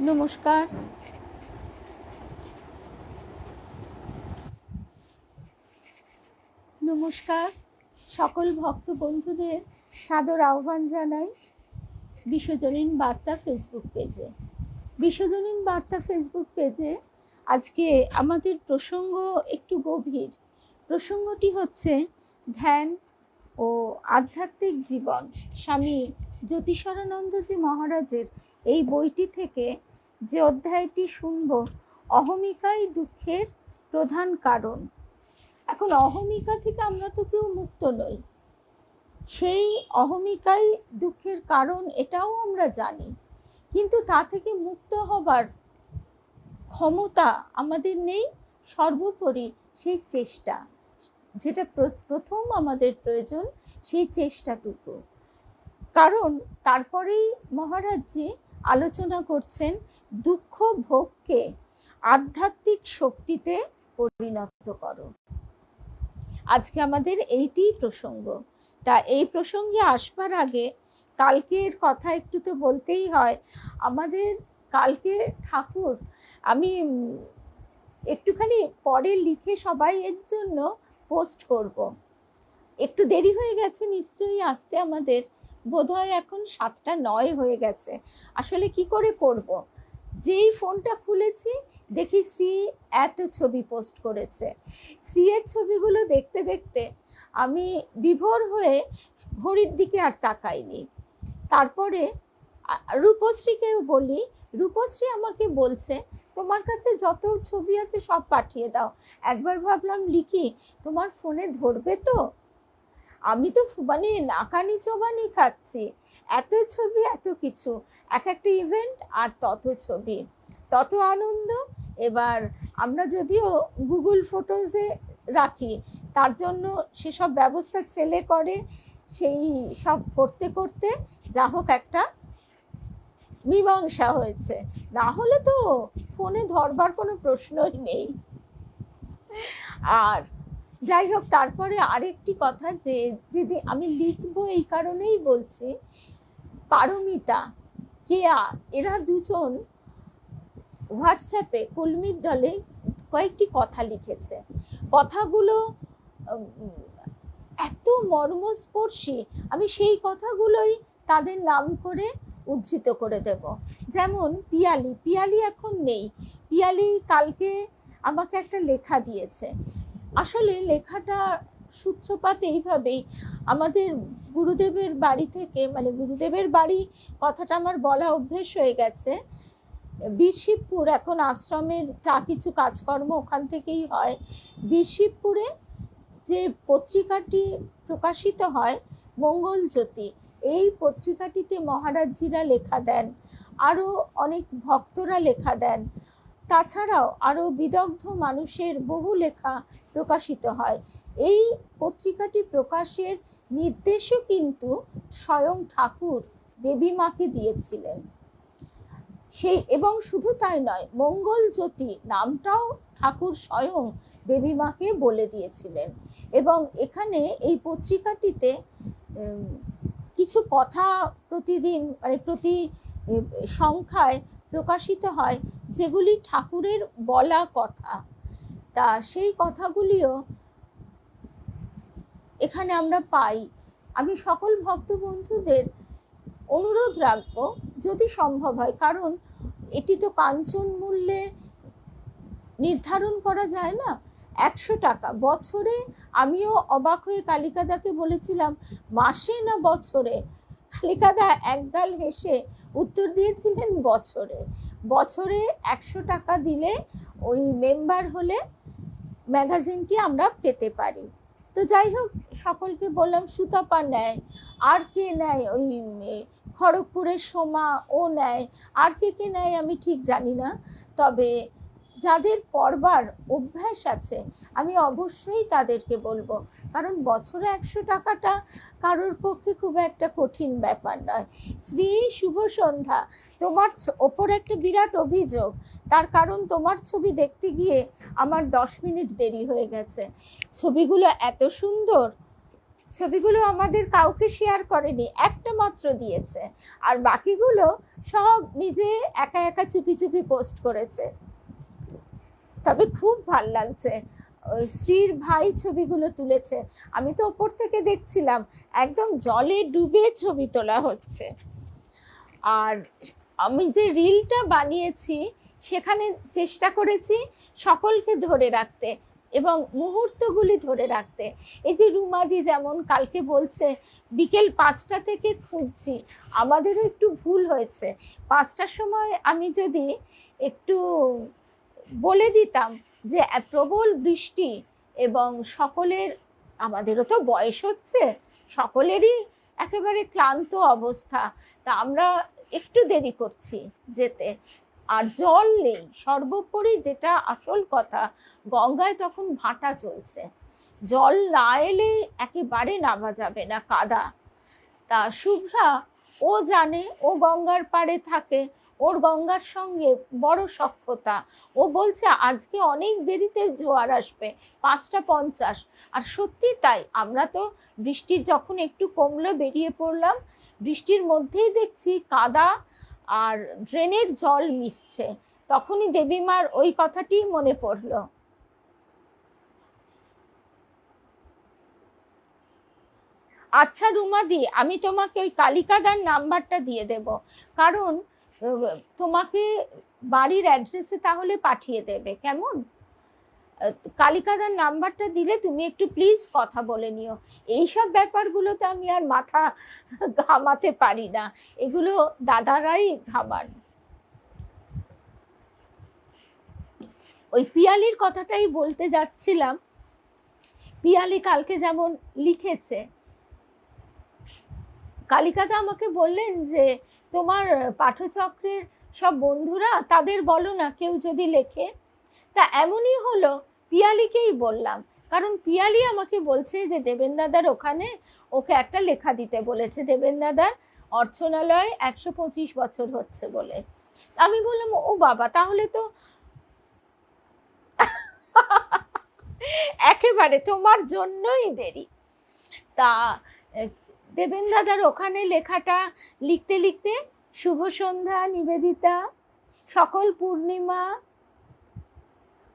নমস্কার। নমস্কার সকল ভক্ত বন্ধুদের সাদর আহ্বান জানাই বিশ্বজনীন বার্তা ফেসবুক পেজে। বিশ্বজনীন বার্তা ফেসবুক পেজে আজকে আমাদের প্রসঙ্গ একটু গভীর। প্রসঙ্গটি হচ্ছে ধ্যান ও আধ্যাত্মিক জীবন। স্বামী জ্যোতিষানন্দজি মহারাজের এই বইটি থেকে যে অধ্যায়টি শুনব, অহমিকাই দুঃখের প্রধান কারণ। এখন অহমিকা থেকে আমরা তো কেউ মুক্ত নই, সেই অহমিকাই দুঃখের কারণ এটাও আমরা জানি, কিন্তু তা থেকে মুক্ত হবার ক্ষমতা আমাদের নেই। সর্বোপরি সেই চেষ্টা, যেটা প্রথম আমাদের প্রয়োজন, সেই চেষ্টাটুকু। কারণ তারপরেই মহারাজজি আলোচনা করছেন দুঃখ ভোগকে আধ্যাত্মিক শক্তিতে পরিণত করো। আজকে আমাদের এইটিই প্রসঙ্গ। তা এই প্রসঙ্গে আসবার আগে কালকের কথা একটু তো বলতেই হয়। আমাদের কালকে ঠাকুর, আমি একটুখানি পরে লিখে সবাই এর জন্য পোস্ট করব। একটু দেরি হয়ে গেছে নিশ্চয়ই আসতে, আমাদের বোধহয় এখন 7:09 হয়ে গেছে। আসলে কি করে করব, যেই ফোনটা খুলেছি দেখি শ্রী এত ছবি পোস্ট করেছে। শ্রীয়ের ছবিগুলো দেখতে দেখতে আমি বিভোর হয়ে ঘড়ির দিকে আর তাকাইনি। তারপরে রূপশ্রীকেও বলি, রূপশ্রী আমাকে বলছে তোমার কাছে যত ছবি আছে সব পাঠিয়ে দাও। একবার ভাবলাম লিখি, তোমার ফোনে ধরবে তো? আমি তো মানে নাকানি চোবানি খাচ্ছি, এত ছবি, এত কিছু, এক একটা ইভেন্ট আর তত ছবি, তত আনন্দ। এবার আমরা যদিও গুগল ফটোজে রাখি, তার জন্য সেসব ব্যবস্থা ছেলে করে, সেই সব করতে করতে যা হোক একটা মীমাংসা হয়েছে। না হলে তো ফোনে ধরবার কোনো প্রশ্নই নেই। আর যাই হোক, তারপরে আরেকটি কথা, যে যেদিন আমি লিখবো এই কারণেই বলছি, পারমিতা, কেয়া, এরা দুজন হোয়াটসঅ্যাপে কলমির দলে কয়েকটি কথা লিখেছে। কথাগুলো এত মর্মস্পর্শী, আমি সেই কথাগুলোই তাদের নাম করে উদ্ধৃত করে দেব। যেমন পিয়ালি, পিয়ালি এখন নেই। পিয়ালি কালকে আমাকে একটা লেখা দিয়েছে। আসলে লেখাটা সূত্রপাত এইভাবেই, আমাদের গুরুদেবের বাড়ি থেকে, মানে গুরুদেবের বাড়ি কথাটা আমার বলা অভ্যেস হয়ে গেছে, বীরশিবপুর, এখন আশ্রমের যা কিছু কাজকর্ম ওখান থেকেই হয়। বীরশিবপুরে যে পত্রিকাটি প্রকাশিত হয় মঙ্গল জ্যোতি, এই পত্রিকাটিতে মহারাজজিরা লেখা দেন, আরও অনেক ভক্তরা লেখা দেন। তাছাড়াও আরও বিদগ্ধ মানুষের বহু লেখা প্রকাশিত হয়। এই পত্রিকাটি প্রকাশের নির্দেশও কিন্তু স্বয়ং ঠাকুর দেবী মাকে দিয়েছিলেন। সেই, এবং শুধু তাই নয়, মঙ্গল জ্যোতি নামটাও ঠাকুর স্বয়ং দেবী মাকে বলে দিয়েছিলেন। এবং এখানে এই পত্রিকাটিতে কিছু কথা প্রতিদিন, মানে প্রতি সংখ্যায় প্রকাশিত হয়, যেগুলি ঠাকুরের বলা কথা। তা সেই কথাগুলিও এখানে আমরা পাই। আমি সকল ভক্ত বন্ধুদের অনুরোধ রাখবো, যদি সম্ভব হয়, কারণ এটি তো কাঞ্চন মূল্যে নির্ধারণ করা যায় না, 100 টাকা বছরে। আমিও অবাক হয়ে কালিকাদাকে বলেছিলাম মাসে না বছরে, কালিকাদা একগাল হেসে উত্তর দিয়েছিলেন বছরে। বছরে 100 টাকা দিলে ওই মেম্বার হলে ম্যাগাজিনটি আমরা পেতে পারি। তো যাই হোক, সকলকে বললাম, সুতপা নেয়, আর কে নেয়, ওই খড়গপুরের সোমা ও নেয়, আর কে কে নেয় আমি ঠিক জানি না। তবে যাদের পড়বার অভ্যাস আছে আমি অবশ্যই তাদেরকে বলবো, কারণ বছরে 100 টাকাটা কারোর পক্ষে খুব একটা কঠিন ব্যাপার নয়। শ্রী, শুভ সন্ধ্যা। তোমার ওপর একটা বিরাট অভিযোগ, তার কারণ তোমার ছবি দেখতে গিয়ে আমার 10 মিনিট দেরি হয়ে গেছে। ছবিগুলো এত সুন্দর, ছবিগুলো আমাদের কাউকে শেয়ার করেনি, একটা মাত্র দিয়েছে, আর বাকিগুলো সব নিজে একা একা চুপি চুপি পোস্ট করেছে। তবে খুব ভাল লাগছে, শ্রীর ভাই ছবিগুলো তুলেছে। আমি তো ওপর থেকে দেখছিলাম, একদম জলে ডুবে ছবি তোলা হচ্ছে। আর আমি যে রিলটা বানিয়েছি সেখানে চেষ্টা করেছি সকলকে ধরে রাখতে এবং মুহূর্তগুলি ধরে রাখতে। এই যে রুমাদি যেমন কালকে বলছে বিকেল 5টা থেকে খুঁজছি, আমাদেরও একটু ভুল হয়েছে। 5টার সময় আমি যদি একটু বলে দিতাম যে প্রবল বৃষ্টি এবং সকলের, আমাদেরও তো বয়স হচ্ছে, সকলেরই একেবারে ক্লান্ত অবস্থা, তা আমরা একটু দেরি করছি যেতে। আর জল নেই, সর্বোপরি যেটা আসল কথা, গঙ্গায় তখন ভাটা চলছে, জল না এলে একেবারে নামা যাবে না, কাদা। তা শুভ্রা ও জানে, ও গঙ্গার পাড়ে থাকে, ওর গঙ্গার সঙ্গে বড় সখ্যতা। ও বলছে আজকে অনেক দেরিতে জোয়ার আসবে, 5টা 50। আর সত্যি তাই, আমরা তো বৃষ্টির যখন একটু কমলো বেরিয়ে পড়লাম, বৃষ্টির মধ্যেই দেখছি কাদা আর ড্রেনের জল মিশছে। তখনই দেবীমার ওই কথাটি মনে পড়লো। আচ্ছা রুমাদি, আমি তোমাকে ওই কালিকাদার নাম্বারটা দিয়ে দেব, কারণ তোমাকে বাড়ির অ্যাড্রেসে তাহলে পাঠিয়ে দেবে, কেমন? কালিকাদার নাম্বারটা দিলে তুমি একটু প্লিজ কথা বলে নিও। এইসব ব্যাপারগুলোতে আমি আর মাথা ঘামাতে পারি না, এগুলো দাদারাই ঘামান। ওই পিয়ালির কথাটাই বলতে যাচ্ছিলাম। পিয়ালি কালকে যেমন লিখেছে, কালিকাদা আমাকে বললেন যে তোমার পাঠচক্রের সব বন্ধুরা, তাদের বলো না কেউ যদি লেখে। তা এমনই হলো, পিয়ালিকেই বললাম, কারণ পিয়ালি আমাকে বলছে যে দেবেন দাদার ওখানে ওকে একটা লেখা দিতে বলেছে, দেবেন দাদার অর্চনালয় 125 বছর হচ্ছে বলে। আমি বললাম ও বাবা, তাহলে তো একেবারে তোমার জন্যই দেরি। তা দেবেন দাদার ওখানে লেখাটা লিখতে লিখতে শুভ সন্ধ্যা নিবেদিতা, সকল পূর্ণিমা,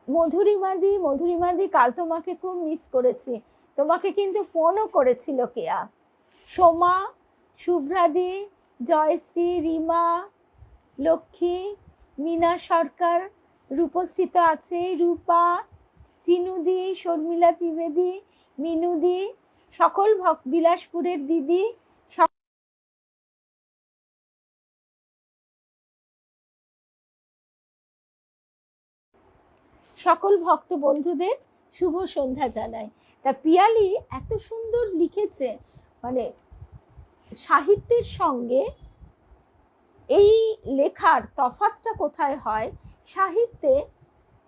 মধুরিমাদি কাল তোমাকে খুব মিস করেছি, তোমাকে কিন্তু ফোনও করেছিল কেয়া, সোমা, শুভ্রাদি, জয়শ্রী, রিমা, লক্ষ্মী, মিনা সরকার, রূপশ্রী তো আছে, রূপা, চিনুদি, শর্মিলা ত্রিবেদী, মিনুদি, সকল বিলাসপুরের দিদি, সকল ভক্ত বন্ধুদের শুভ সন্ধ্যা জানাই। তা পিয়ালি এত সুন্দর লিখেছে, মানে সাহিত্যের সঙ্গে এই লেখার তফাৎটা কোথায় হয়। সাহিত্যে,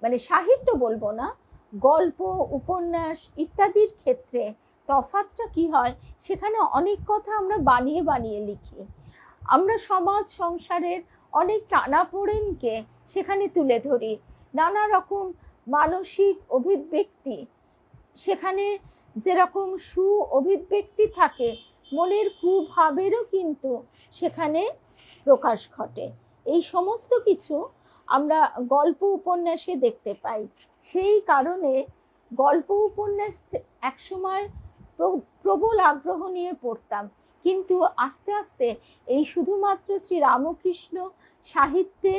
মানে সাহিত্য বলবো না, গল্প, উপন্যাস ইত্যাদির ক্ষেত্রে তফাৎটা কি হয়, সেখানে অনেক কথা আমরা বানিয়ে বানিয়ে লিখি। আমরা সমাজ সংসারের অনেক টানাপোড়েনকে সেখানে তুলে ধরি, নানা রকম মানসিক অভিব্যক্তি, সেখানে যেরকম সু অভিব্যক্তি থাকে, মনের কুভাবেরও কিন্তু সেখানে প্রকাশ ঘটে। এই সমস্ত কিছু আমরা গল্প উপন্যাসে দেখতে পাই। সেই কারণে গল্প উপন্যাস একসময় প্রবল আগ্রহ নিয়ে পড়তাম, কিন্তু আস্তে আস্তে এই শুধুমাত্র শ্রী রামকৃষ্ণ সাহিত্যে,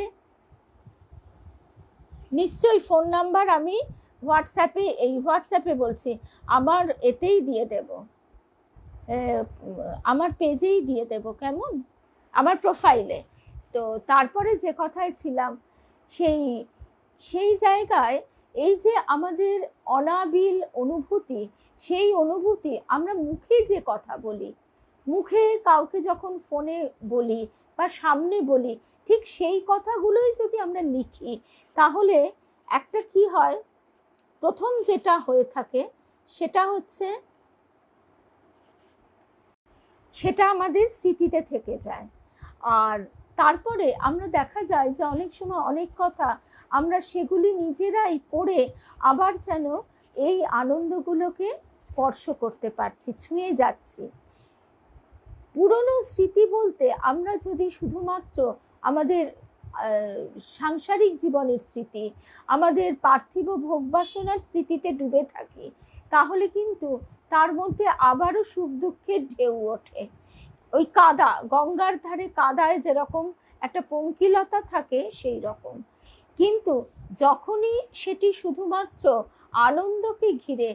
নিশ্চয়ই ফোন নাম্বার আমি হোয়াটসঅ্যাপে বলছি, আমার এতেই দিয়ে দেব, আমার পেজেই দিয়ে দেব, কেমন, আমার প্রোফাইলে। তো তারপরে যে কথায় ছিলাম, সেই জায়গায় এই যে আমাদের অনাবিল অনুভূতি, সেই অনুভূতি আমরা মুখে যে কথা বলি, মুখে কাউকে যখন ফোনে বলি বা সামনে বলি, ঠিক সেই কথাগুলোই যদি আমরা লিখি, তাহলে একটা কি হয়, প্রথম যেটা হয়ে থাকে সেটা হচ্ছে, সেটা আমাদের স্মৃতিতে থেকে যায়। আর তারপরে আমরা দেখা যায় যে অনেক সময় অনেক কথা আমরা সেগুলি নিজেরাই পড়ে আবার যেন এই আনন্দগুলোকে স্পর্শ করতে পারছি, ছুঁয়ে যাচ্ছি। পুরনো স্মৃতি বলতে আমরা যদি শুধুমাত্র আমাদের সাংসারিক জীবনের স্মৃতি, আমাদের পার্থিব ভোগবাসনার স্মৃতিতে ডুবে থাকি, তাহলে কিন্তু তার মধ্যে আবারও সুখ দুঃখের ঢেউ ওঠে। ওই কাদা, গঙ্গার ধারে কাদায় যেরকম একটা পঙ্কিলতা থাকে সেই রকম। কিন্তু যখনই সেটি শুধুমাত্র আনন্দকে ঘিরে,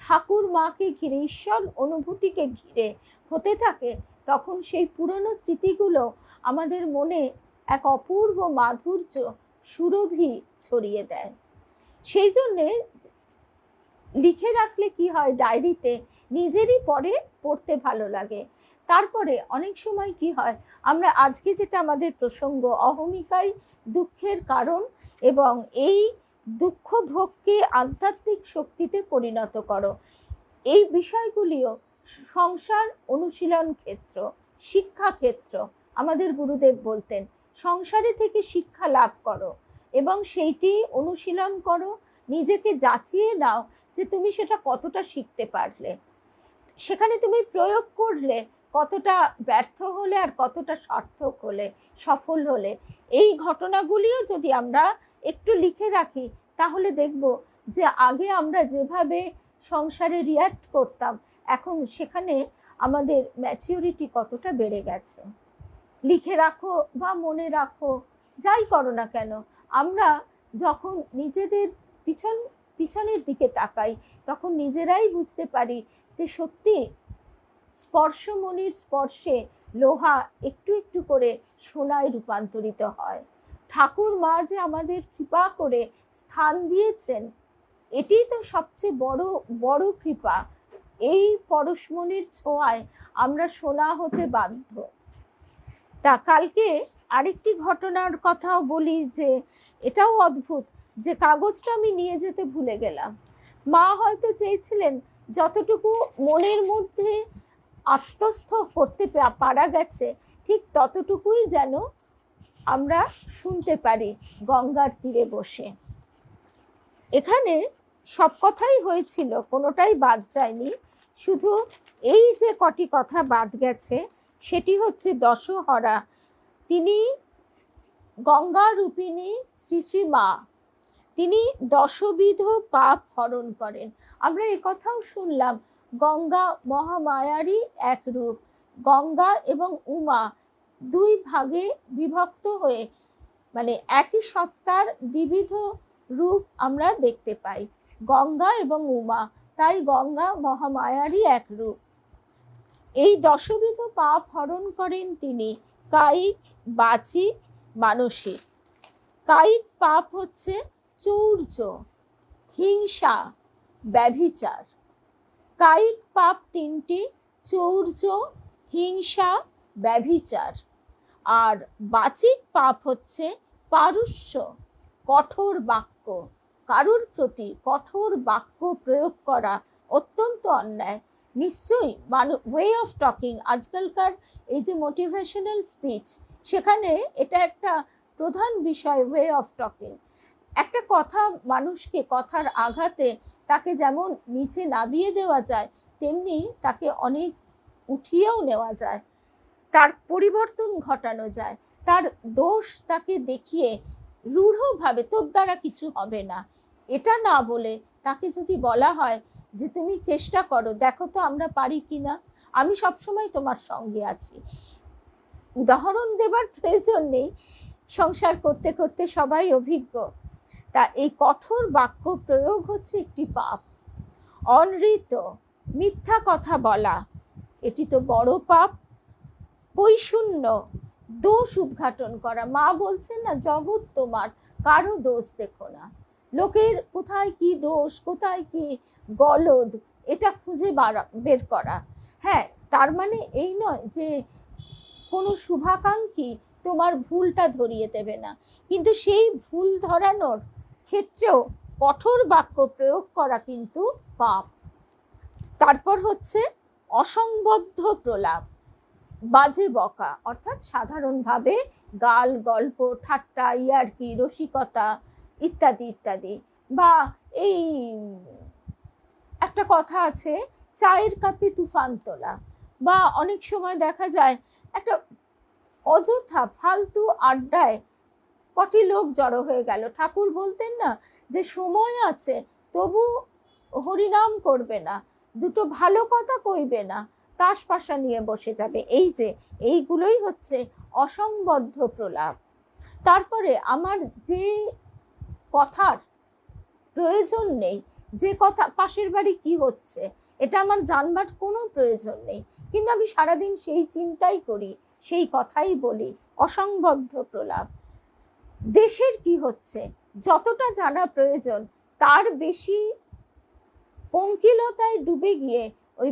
ঠাকুর মাকে ঘিরে, ঈশ্বর অনুভূতিকে ঘিরে হতে থাকে, তখন সেই পুরনো স্মৃতিগুলো আমাদের মনে এক অপূর্ব মাধুর্য, সুরভি ছড়িয়ে দেয়। সেই জন্যে লিখে রাখলে কি হয়, ডায়েরিতে নিজেরই পরে পড়তে ভালো লাগে। তারপরে অনেক সময় কি হয়, আমরা আজকে যেটা আমাদের প্রসঙ্গ, অহমিকাই দুঃখের কারণ, এবং এই দুঃখ ভোগকে আধ্যাত্মিক শক্তিতে পরিণত করো, এই বিষয়গুলিও সংসার অনুশীলন ক্ষেত্র, শিক্ষা ক্ষেত্র। আমাদের গুরুদেব বলতেন সংসারে থেকে শিক্ষা লাভ করো এবং সেইটি অনুশীলন করো, নিজেকে যাচিয়ে নাও যে তুমি সেটা কতটা শিখতে পারলে, সেখানে তুমি প্রয়োগ করলে কতটা ব্যর্থ হলে আর কতটা সার্থক হলে, সফল হলে। এই ঘটনাগুলিও যদি আমরা একটু লিখে রাখি, তাহলে দেখব যে আগে আমরা যেভাবে সংসারে রিয়্যাক্ট করতাম, এখন সেখানে আমাদের ম্যাচিউরিটি কতটা বেড়ে গেছে। লিখে রাখো বা মনে রাখো, যাই করো না কেন, আমরা যখন নিজেদের পিছনের দিকে তাকাই, তখন নিজেরাই বুঝতে পারি যে সত্যি স্পর্শমণির স্পর্শে লোহা একটু একটু করে সোনায় রূপান্তরিত হয়। ঠাকুর মা যে আমাদের কৃপা করে স্থান দিয়েছেন, এটি তো সবচেয়ে বড় কৃপা। এই পরশমণির ছোঁয়ায় আমরা সোনা হতে বাধ্য। তা কালকে আরেকটি ঘটনার কথাও বলি, যে এটাও অদ্ভুত, যে কাগজটা আমি নিয়ে যেতে ভুলে গেলাম। মা হয়তো চেয়েছিলেন যতটুকু মনের মধ্যে আত্মস্থ করতে পারা গেছে, ঠিক ততটুকুই যেন আমরা শুনতে পারি গঙ্গার তীরে বসে। এখানে সব কথাই হয়েছিল, কোনোটাই বাদ যায়নি। শুধু এই যে কটি কথা বাদ গেছে, সেটি হচ্ছে দশহরা। তিনি গঙ্গা রূপিণী শ্রী শ্রী মা, তিনি দশবিধ পাপ হরণ করেন। আমরা একথাও শুনলাম, গঙ্গা মহামায়ারই এক রূপ। গঙ্গা এবং উমা দুই ভাগে বিভক্ত হয়ে, মানে একই সত্তার দ্বিবিধ রূপ আমরা দেখতে পাই, গঙ্গা এবং উমা। তাই গঙ্গা মহামায়ারই এক রূপ। এই দশবিধ পাপ হরণ করেন তিনি, কায়িক, বাচিক, মানসিক। কায়িক পাপ হচ্ছে চৌর্য, হিংসা, ব্যভিচার। কায়িক পাপ তিনটি: চৌর্য, হিংসা, ব্যভিচার। আর বাচিক পাপ হচ্ছে পারুষ্য, কঠোর বাক্য, কারুর প্রতি কঠোর বাক্য প্রয়োগ করা অত্যন্ত অন্যায়। নিশ্চয়ই ওয়ে অফ টকিং, আজকালকার এই যে মোটিভেশনাল স্পিচ, সেখানে এটা একটা প্রধান বিষয়, ওয়ে অফ টকিং। একটা কথা মানুষকে কথার আঘাতে তাকে যেমন নিচে নামিয়ে দেওয়া যায়, তেমনি তাকে অনেক উঠিয়েও নেওয়া যায়, তার পরিবর্তন ঘটানো যায়। তার দোষ তাকে দেখিয়ে রূঢ়ভাবে তোর দ্বারা কিছু হবে না, এটা না বলে তাকে যদি বলা হয় যে তুমি চেষ্টা করো, দেখো তো আমরা পারি কিনা, আমি সবসময় তোমার সঙ্গে আছি। উদাহরণ দেবার প্রয়োজন নেই, সংসার করতে করতে সবাই অভিজ্ঞ। তা এই কঠোর বাক্য প্রয়োগ হচ্ছে একটি পাপ। অনৃত, মিথ্যা কথা বলা, এটি তো বড় পাপ। বৈষণ্য, দোষ উদ্ঘাটন করা। মা বলছেন না, জগৎ তোমার, কারো দোষ দেখো না। লোকের কোথায় কি দোষ, কোথায় কি গলদ, এটা খুঁজে বের করা। হ্যাঁ, তার মানে এই নয় যে কোনো শুভাকাঙ্ক্ষী তোমার ভুলটা ধরিয়ে দেবে না, কিন্তু সেই ভুল ধরানোর ক্ষেত্রেও কঠোর বাক্য প্রয়োগ করা কিন্তু পাপ। তারপর হচ্ছে অসংবদ্ধ প্রলাপ, বাজে বকা, অর্থাৎ সাধারণভাবে গাল গল্প, ঠাট্টা, ইয়ার্কি, রসিকতা ইত্যাদি ইত্যাদি, বা এই একটা কথা আছে, চায়ের কাপে তুফান তোলা, বা অনেক সময় দেখা যায় একটা অযথা ফালতু আড্ডায় কটি লোক জড়ো হয়ে গেল। ঠাকুর বলতেন না যে সময় আছে তবু হরিনাম করবে না, দুটো ভালো কথা কইবে না, তাস পাশা নিয়ে বসে যাবে। এই যে এইগুলোই হচ্ছে অসংবদ্ধ প্রলাপ। তারপরে আমার যে কথার প্রয়োজন নেই, যে কথা পাশের বাড়ি কি হচ্ছে এটা আমার জানবার কোনো প্রয়োজন নেই, কিন্তু আমি সারাদিন সেই চিন্তাই করি, সেই কথাই বলি, অসংবদ্ধ প্রলাপ। দেশের কি হচ্ছে যতটা জানা প্রয়োজন তার বেশি পঙ্কিলতায় ডুবে গিয়ে ওই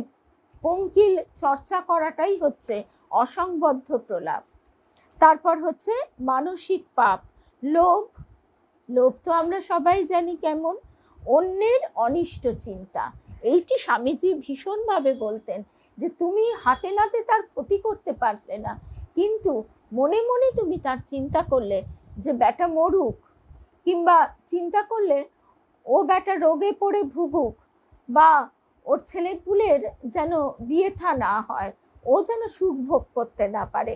পঙ্কিল চর্চা করাটাই হচ্ছে অসংবদ্ধ প্রলাপ। তারপর হচ্ছে মানসিক পাপ, লোভ। লোভ তো আমরা সবাই জানি কেমন, অন্যের অনিষ্ট চিন্তা। এইটি স্বামীজি ভীষণভাবে বলতেন যে তুমি হাতে নাতে তার ক্ষতি করতে পারলে না, কিন্তু মনে মনে তুমি তার চিন্তা করলে যে বেটা মরুক, কিংবা চিন্তা করলে ও বেটা রোগে পড়ে ভুগুক, বা ওর ছেলেপুলের যেন বিয়ে থা না হয়, ও যেন সুখ ভোগ করতে না পারে,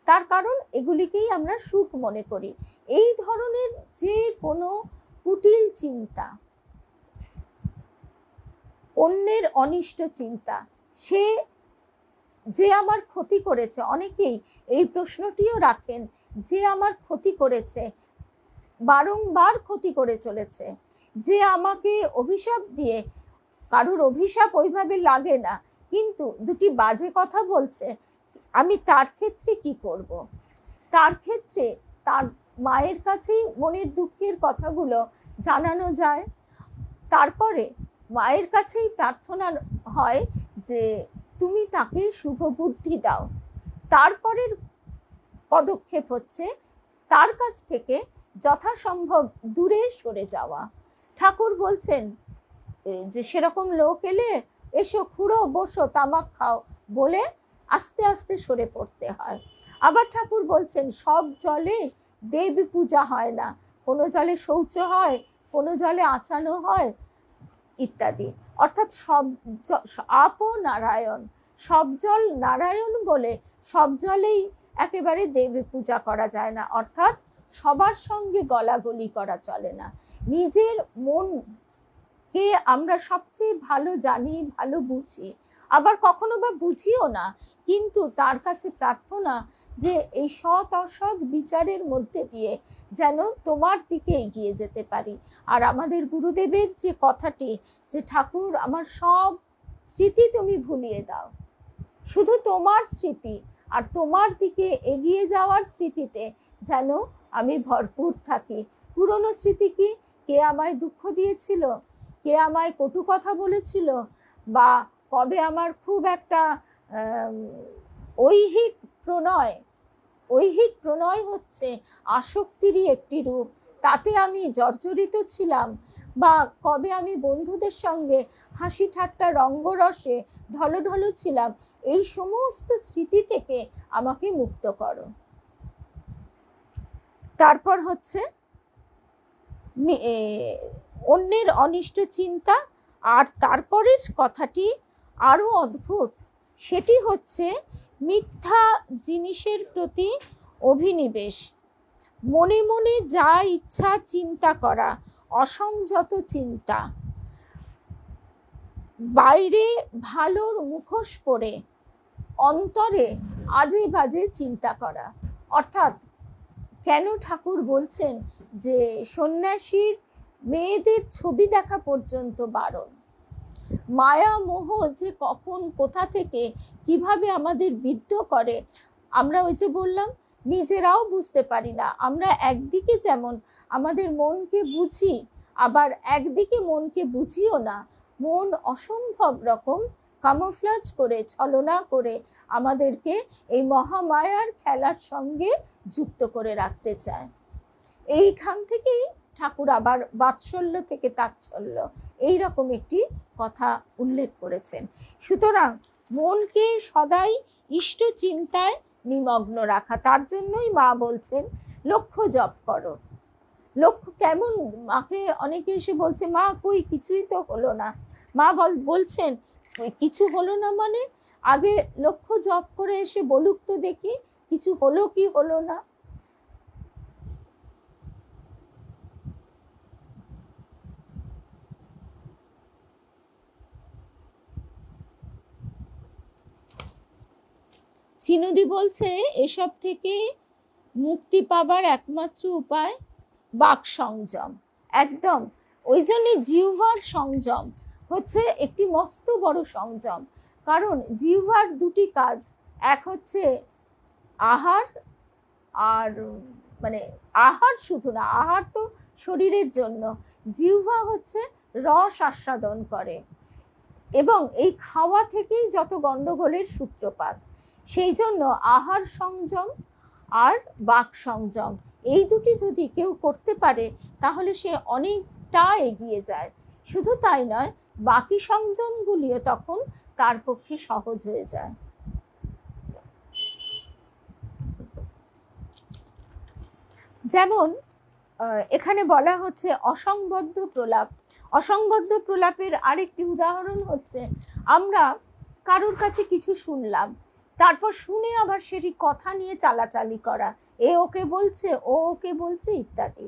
তার কারণ এগুলিকেই আমরা সুখ মনে করি। এই ধরনের যে কোনো কুটিল চিন্তা, অন্যের অনিষ্ট চিন্তা, সে যে আমার ক্ষতি করেছে, অনেকেই এই প্রশ্নটিও রাখেন, যে আমার ক্ষতি করেছে, বারংবার ক্ষতি করে চলেছে, যে আমাকে অভিশাপ দিয়ে, কারোর অভিশাপ ওইভাবে লাগে না কিন্তু দুটি বাজে কথা বলছে, আমি তার ক্ষেত্রে কি করব? তার ক্ষেত্রে তার মায়ের কাছেই মনের দুঃখের কথাগুলো জানানো যায়। তারপরে মায়ের কাছেই প্রার্থনা হয় যে তুমি তাকে শুভ বুদ্ধি দাও। তারপরের পদক্ষেপ হচ্ছে তার কাছ থেকে যথাসম্ভব দূরে সরে যাওয়া। ঠাকুর বলছেন যে সেরকম লোক এলে এসো খুঁড়ো বসো তামাক খাও বলে আস্তে আস্তে সরে পড়তে হয়। আবার ঠাকুর বলছেন সব জলে দেব পূজা হয় না, কোনো জলে শৌচ হয়, কোনো জলে আচানো হয় ইত্যাদি। অর্থাৎ সব আপ নারায়ণ, সব জল নারায়ণ বলে সব জলেই একেবারে দেবী পূজা করা যায় না, অর্থাৎ সবার সঙ্গে গলাগলি করা চলে না। নিজের মনকে আমরা সবচেয়ে ভালো জানি, ভালো বুঝি, আবার কখনো বা বুঝিও না, কিন্তু তার কাছে প্রার্থনা যে এই সৎ অসৎ বিচারের মধ্যে দিয়ে যেন তোমার দিকে এগিয়ে যেতে পারি। আর আমাদের গুরুদেবের যে কথাটি, যে ঠাকুর আমার সব স্মৃতি তুমি ভুলিয়ে দাও, শুধু তোমার স্মৃতি আর তোমার দিকে এগিয়ে যাওয়ার স্মৃতিতে যেন আমি ভরপুর থাকি। পুরনো স্মৃতি কি, কে আমায় দুঃখ দিয়েছিল, কে আমায় কটু কথা বলেছিল, বা কবে আমার খুব একটা ঐহিক প্রণয়, ঐহিক প্রণয় হচ্ছে আসক্তিরই একটি রূপ, তাতে আমি জর্জরিত ছিলাম, বা কবে আমি বন্ধুদের সঙ্গে হাসি ঠাট্টা রঙ্গরসে ঢলঢল ছিলাম, এই সমস্ত স্মৃতি থেকে আমাকে মুক্ত করো। তারপর হচ্ছে অন্যের অনিষ্ট চিন্তা, আর তারপরের কথাটি আরো অদ্ভুত, সেটি হচ্ছে মিথ্যা জিনিসের প্রতি অভিনিবেশ, মনে মনে যা ইচ্ছা চিন্তা করা, অসংযত চিন্তা, বাইরে ভালোর মুখোশ পরে অন্তরে আজে বাজে চিন্তা করা। অর্থাৎ কেন ঠাকুর বলছেন যে সন্ন্যাসীর মেয়েদের ছবি দেখা পর্যন্ত বারণ। মায়া মোহ যে কখন কোথা থেকে কিভাবে আমাদের বিদ্ধ করে, আমরা ওই যে বললাম নিজেরাও বুঝতে পারি না। আমরা একদিকে যেমন আমাদের মনকে বুঝি, আবার একদিকে মনকে বুঝিও না। মন অসম্ভব রকম কামোফ্লাজ করে, ছলনা করে আমাদেরকে এই মহামায়ার খেলার সঙ্গে যুক্ত করে রাখতে চায়। এইখান থেকেই ঠাকুর আবার বাৎসল্য থেকে তাচ্ছল্য এইরকম একটি কথা উল্লেখ করেছেন। সুতরাং মনকে সদাই ইষ্ট চিন্তায় নিমগ্ন রাখা, তার জন্যই মা বলছেন লক্ষ্য জপ করো। লক্ষ্য কেমন, মাকে অনেকে এসে বলছে মা কই কিছুই তো হলো না, মা বলছেন ওই কিছু হলো না মানে আগে লক্ষ্য জপ করে এসে বলুক তো দেখি কিছু হলো কি হলো না। চিনুদি বলছে এসব থেকে মুক্তি পাবার একমাত্র উপায় বাক সংযম। একদম, ওই জন্য জিহ্বার সংযম হচ্ছে একটি মস্ত বড় সংযম। কারণ জিহ্বার দুটি কাজ, এক হচ্ছে আহার, আর মানে আহার শুধু না, আহার তো শরীরের জন্য, জিহ্বা হচ্ছে রস আস্বাদন করে এবং এই খাওয়া থেকেই যত গন্ডগোলের সূত্রপাত। সেই জন্য আহার সংযম আর বাক সংযম এই দুটি যদি কেউ করতে পারে তাহলে সে অনেকটা এগিয়ে যায়। শুধু তাই নয়, বাকি সংযমগুলিও তখন তার পক্ষে সহজ হয়ে যায়। যেমন এখানে বলা হচ্ছে অসংবদ্ধ প্রলাপ। অসংবদ্ধ প্রলাপের আরেকটি উদাহরণ হচ্ছে আমরা কারোর কাছে কিছু শুনলাম, তারপর শুনে আবার সেটি কথা নিয়ে চালাচালি করা, এ ওকে বলছে ও ওকে বলছে ইত্যাদি।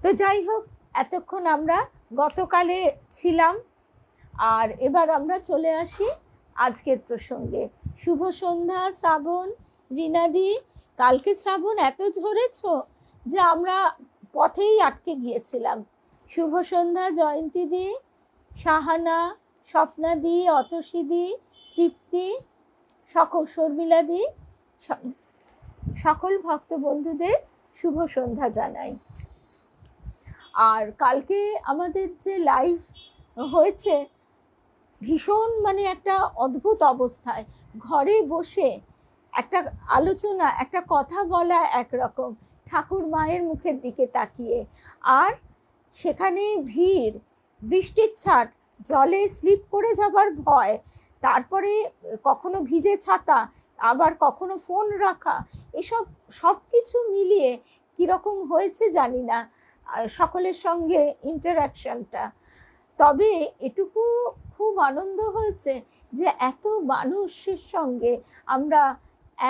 তো যাই হোক, এতক্ষণ আমরা গতকালে ছিলাম, আর এবার আমরা চলে আসি আজকের প্রসঙ্গে। শুভ সন্ধ্যা শ্রাবণ, রিনাদি। কালকে শ্রাবণ এত ঝরেছ যে আমরা পথেই আটকে গিয়েছিলাম। শুভ সন্ধ্যা জয়ন্তীদি, সাহানা, স্বপ্নাদি, অতসীদি, তৃপ্তি, শর্মিলাদি, সকল ভক্ত বন্ধুদের শুভ সন্ধ্যা জানাই। আর কালকে আমাদের যে লাইভ হয়েছে ভীষণ মানে একটা অদ্ভুত অবস্থায়, ঘরে বসে একটা আলোচনা, একটা কথা বলা একরকম, ঠাকুর মায়ের মুখের দিকে তাকিয়ে, আর সেখানে ভিড়, বৃষ্টির ছাট, জলে স্লিপ করে যাবার ভয়, তারপরে কখনো ভিজে ছাতা, আবার কখনো ফোন রাখা, এসব সব কিছু মিলিয়ে কীরকম হয়েছে জানি না সকলের সঙ্গে ইন্টারাকশনটা। তবে এটুকু খুব আনন্দ হয়েছে যে এত মানুষের সঙ্গে আমরা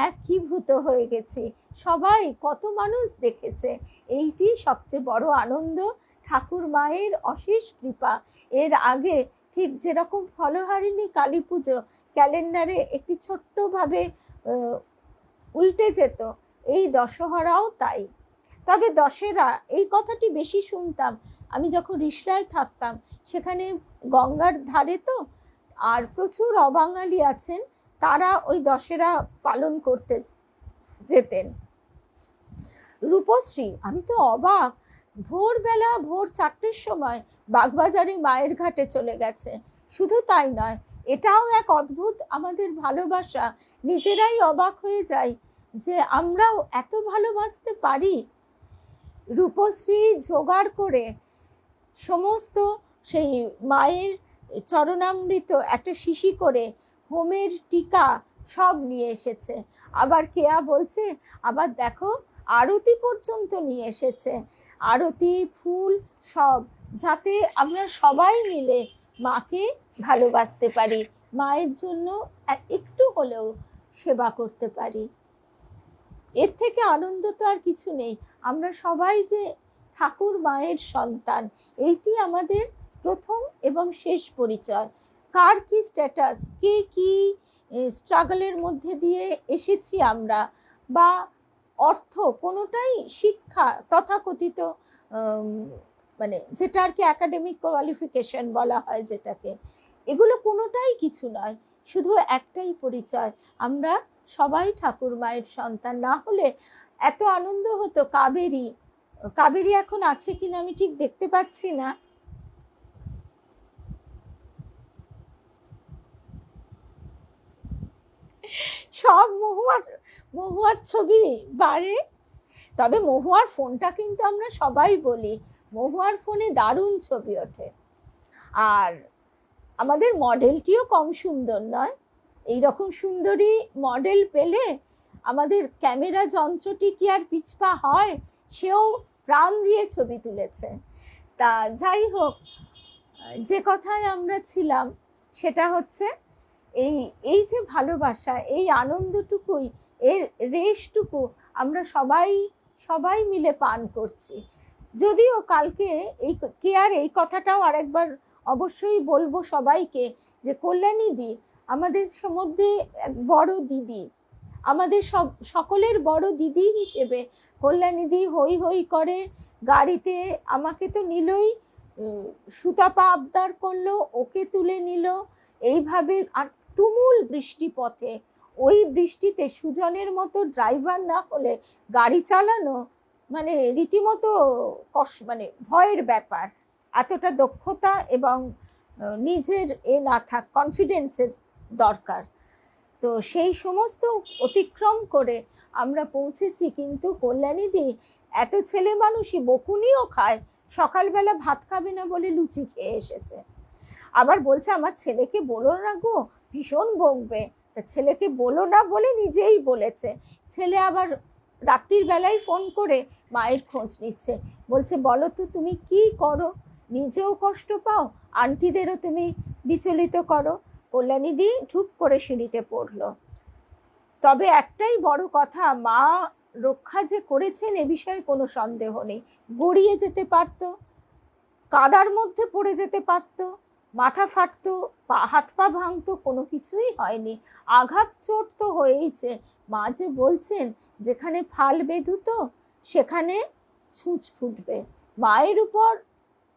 একীভূত হয়ে গেছি, সবাই কত মানুষ দেখেছে, এইটি সবচেয়ে বড় আনন্দ। ঠাকুর মায়ের অশেষ কৃপা। এর আগে ঠিক যেরকম ফলহারিণী কালী পুজো ক্যালেন্ডারে একটি ছোট্টভাবে উল্টে যেত, এই দশহরাও তাই। তবে দশেরা এই কথাটি বেশি শুনতাম আমি যখন রিষড়ায় থাকতাম, সেখানে গঙ্গার ধারে তো, আর প্রচুর অবাঙালি আছেন, তারা ওই দশেরা পালন করতে যেতেন। রূপশ্রী, আমি তো অবাক, ভোরবেলা ভোর 4টের সময় বাগবাজারে মায়ের ঘাটে চলে গেছে। শুধু তাই নয়, এটাও এক অদ্ভুত আমাদের ভালোবাসা, নিজেরাই অবাক হয়ে যাই যে আমরাও এত ভালোবাসতে পারি। রূপশ্রী জোগাড় করে সমস্ত সেই মায়ের চরণামৃত একটা শিশি করে, হোমের টিকা সব নিয়ে এসেছে। আবার কেয়া বলছে আবার দেখো আরতি পর্যন্ত নিয়ে এসেছে, আরতি, ফুল সব, যাতে আমরা সবাই মিলে মাকে ভালোবাসতে পারি, মায়ের জন্য একটু হলেও সেবা করতে পারি। এর থেকে আনন্দ তো আর কিছু নেই। আমরা সবাই যে ঠাকুর মায়ের সন্তান, এইটি আমাদের প্রথম এবং শেষ পরিচয়। কার কি স্ট্যাটাস, কে কি স্ট্রাগলের মধ্যে দিয়ে এসেছি আমরা, বা অর্থ, কোনোটাই শিক্ষা তথাকথিত মানে যেটা আর কি একাডেমিক কোয়ালিফিকেশন বলা হয় যেটাকে, এগুলো কোনোটাই কিছু নয়, শুধু একটাই পরিচয়, আমরা সবাই ঠাকুর মায়ের সন্তান। না হলে এত আনন্দ হতো। কাবেরী এখন আছে কিনা আমি ঠিক দেখতে পাচ্ছি না। সব মহুয়ার ছবি বাড়ে। তবে মহুয়ার ফোনটা কিন্তু আমরা সবাই বলি, মহুয়ার ফোনে দারুণ ছবি ওঠে। আর আমাদের মডেলটিও কম সুন্দর নয়। এইরকম সুন্দরী মডেল পেলে আমাদের ক্যামেরা যন্ত্রটি কি আর পিছপা হয়, সেও প্রাণ দিয়ে ছবি তুলেছে। তা যাই হোক, যে কথায় আমরা ছিলাম সেটা হচ্ছে এই এই যে ভালোবাসা, এই আনন্দটুকুই, এর রেশটুকু আমরা সবাই সবাই মিলে পান করছি। যদিও কালকে এই কেয়ার এই কথাটাও আরেকবার অবশ্যই বলবো সবাইকে, যে কল্যাণীদি আমাদের মধ্যে এক বড় দিদি, আমাদের সকলের বড় দিদি হিসেবে কল্যাণীদি হই হই করে গাড়িতে আমাকে তো নিলই, সুতাপা আবদার করলো, ওকে তুলে নিল এইভাবে। আর তুমুল বৃষ্টি পথে, ওই বৃষ্টিতে সুজনের মতো ড্রাইভার না হলে গাড়ি চালানো মানে রীতিমতো মানে ভয়ের ব্যাপার। এতটা দক্ষতা এবং নিজের না কনফিডেন্সের দরকার। তো সেই সমস্ত অতিক্রম করে আমরা পৌঁছেছি। কিন্তু কল্যাণীদি এত ছেলে মানুষই বকুনিও খায়, সকালবেলা ভাত খাবে না বলে লুচি খেয়ে এসেছে। আবার বলছে আমার ছেলেকে বলো না গো, ভীষণ বকবে। তা ছেলেকে বলো না বলে নিজেই বলেছে। ছেলে আবার রাত্রির বেলায় ফোন করে মায়ের খোঁজ নিচ্ছে, বলছে বলো তো তুমি কি করো, নিজেও কষ্ট পাও, আন্টিদেরও তুমি বিচলিত করো। কল্যাণীদি ঢুক করে সিঁড়িতে পড়লো। তবে একটাই বড় কথা, মা রক্ষা যে করেছেন এ বিষয়ে কোনো সন্দেহ নেই। গড়িয়ে যেতে পারত, কাদার মধ্যে পড়ে যেতে পারত, মাথা ফাটতো, হাত পা ভাঙতো, কোনো কিছুই হয়নি। আঘাত চোট তো হয়েইছে। মা যে বলছেন যেখানে ফাল বেঁধুতো সেখানে ছুঁচ ফুটবে। মায়ের উপর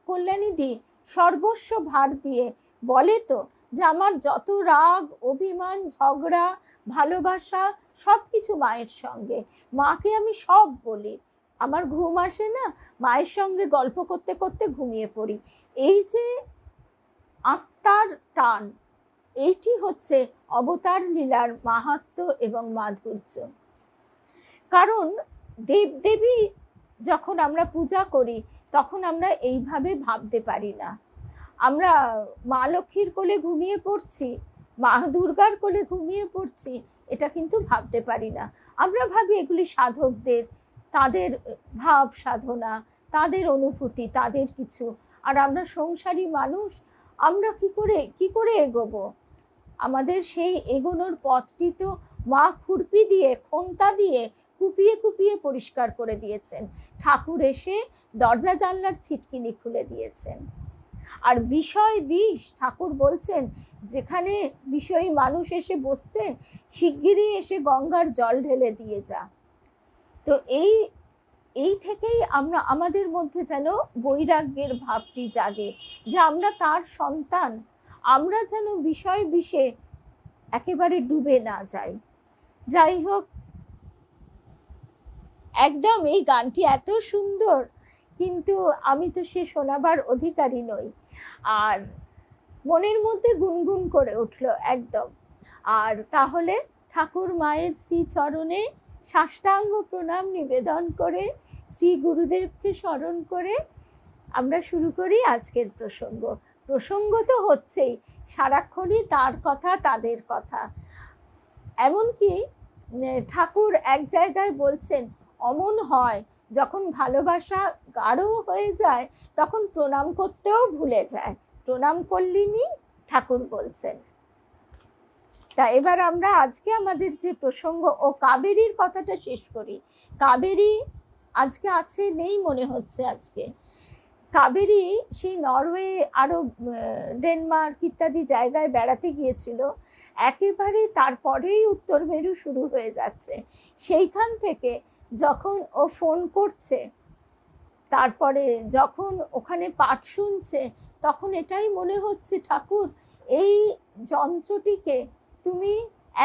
কল্যাণীদি সর্বস্ব ভার দিয়ে বলে তো যে আমার যত রাগ, অভিমান, ঝগড়া, ভালোবাসা সব কিছু মায়ের সঙ্গে। মাকে আমি সব বলি, আমার ঘুম আসে না, মায়ের সঙ্গে গল্প করতে করতে ঘুমিয়ে পড়ি। এই যে আত্মার টান, এইটি হচ্ছে অবতার লীলার মাহাত্ম্য এবং মাধুর্য। কারণ দেবদেবী যখন আমরা পূজা করি তখন আমরা এইভাবে ভাবতে পারি না। আমরা মা লক্ষ্মীর কোলে ঘুমিয়ে পড়ছি, মা দুর্গার কোলে ঘুমিয়ে পড়ছি, এটা কিন্তু ভাবতে পারি না। আমরা ভাবি এগুলি সাধকদের, তাদের ভাব সাধনা, তাদের অনুভূতি, তাদের কিছু। আর আমরা সংসারী মানুষ, আমরা কি করে এগোবো? আমাদের সেই এগোনোর পথটি তো মা খুরপি দিয়ে, খন্তা দিয়ে কুপিয়ে কুপিয়ে পরিষ্কার করে দিয়েছেন। ঠাকুর এসে দরজা জানলার ছিটকিনি খুলে দিয়েছেন। আর বিষয় বিষ, ঠাকুর বলছেন যেখানে বিষয়ী মানুষ এসে বসছে শিগগিরই এসে গঙ্গার জল ঢেলে দিয়ে যা। তো এই থেকেই আমরা আমাদের মধ্যে যেন বৈরাগ্যের ভাবটি জাগে, যে আমরা তার সন্তান। আমরা যেন বিষয় বিষে একেবারে ডুবে না যাই। যাই হোক, একদম এই গানটি এত সুন্দর, কিন্তু আমি তো সে শোনাবার অধিকারী নই। আর মনের মধ্যে গুনগুন করে উঠল একদম। আর তাহলে ঠাকুর মায়ের শ্রীচরণে সাষ্টাঙ্গ প্রণাম নিবেদন করে, শ্রী গুরুদেবকে স্মরণ করে আমরা শুরু করি আজকের প্রসঙ্গ। প্রসঙ্গ তো হচ্ছেই, সারাক্ষণই তার কথা, তাদের কথা। এমনকি ঠাকুর এক জায়গায় বলছেন, অমন হয় যখন ভালোবাসা গাঢ় হয়ে যায় তখন প্রণাম করতেও ভুলে যায়। প্রণাম করলিনি, ঠাকুর বলছেন। তা এবার আমরা আজকে আমাদের যে প্রসঙ্গ, ও কাবেরীর কথাটা শেষ করি। কাবেরী আজকে আছে, নেই মনে হচ্ছে আজকে। কাবেরী সেই নরওয়ে আরো ডেনমার্ক ইত্যাদি জায়গায় বেড়াতে গিয়েছিল। একেবারে তারপরেই উত্তর মেরু শুরু হয়ে যাচ্ছে। সেইখান থেকে যখন ও ফোন করছে, তারপরে যখন ওখানে পাঠ শুনছে, তখন এটাই মনে হচ্ছে ঠাকুর এই যন্ত্রটিকে তুমি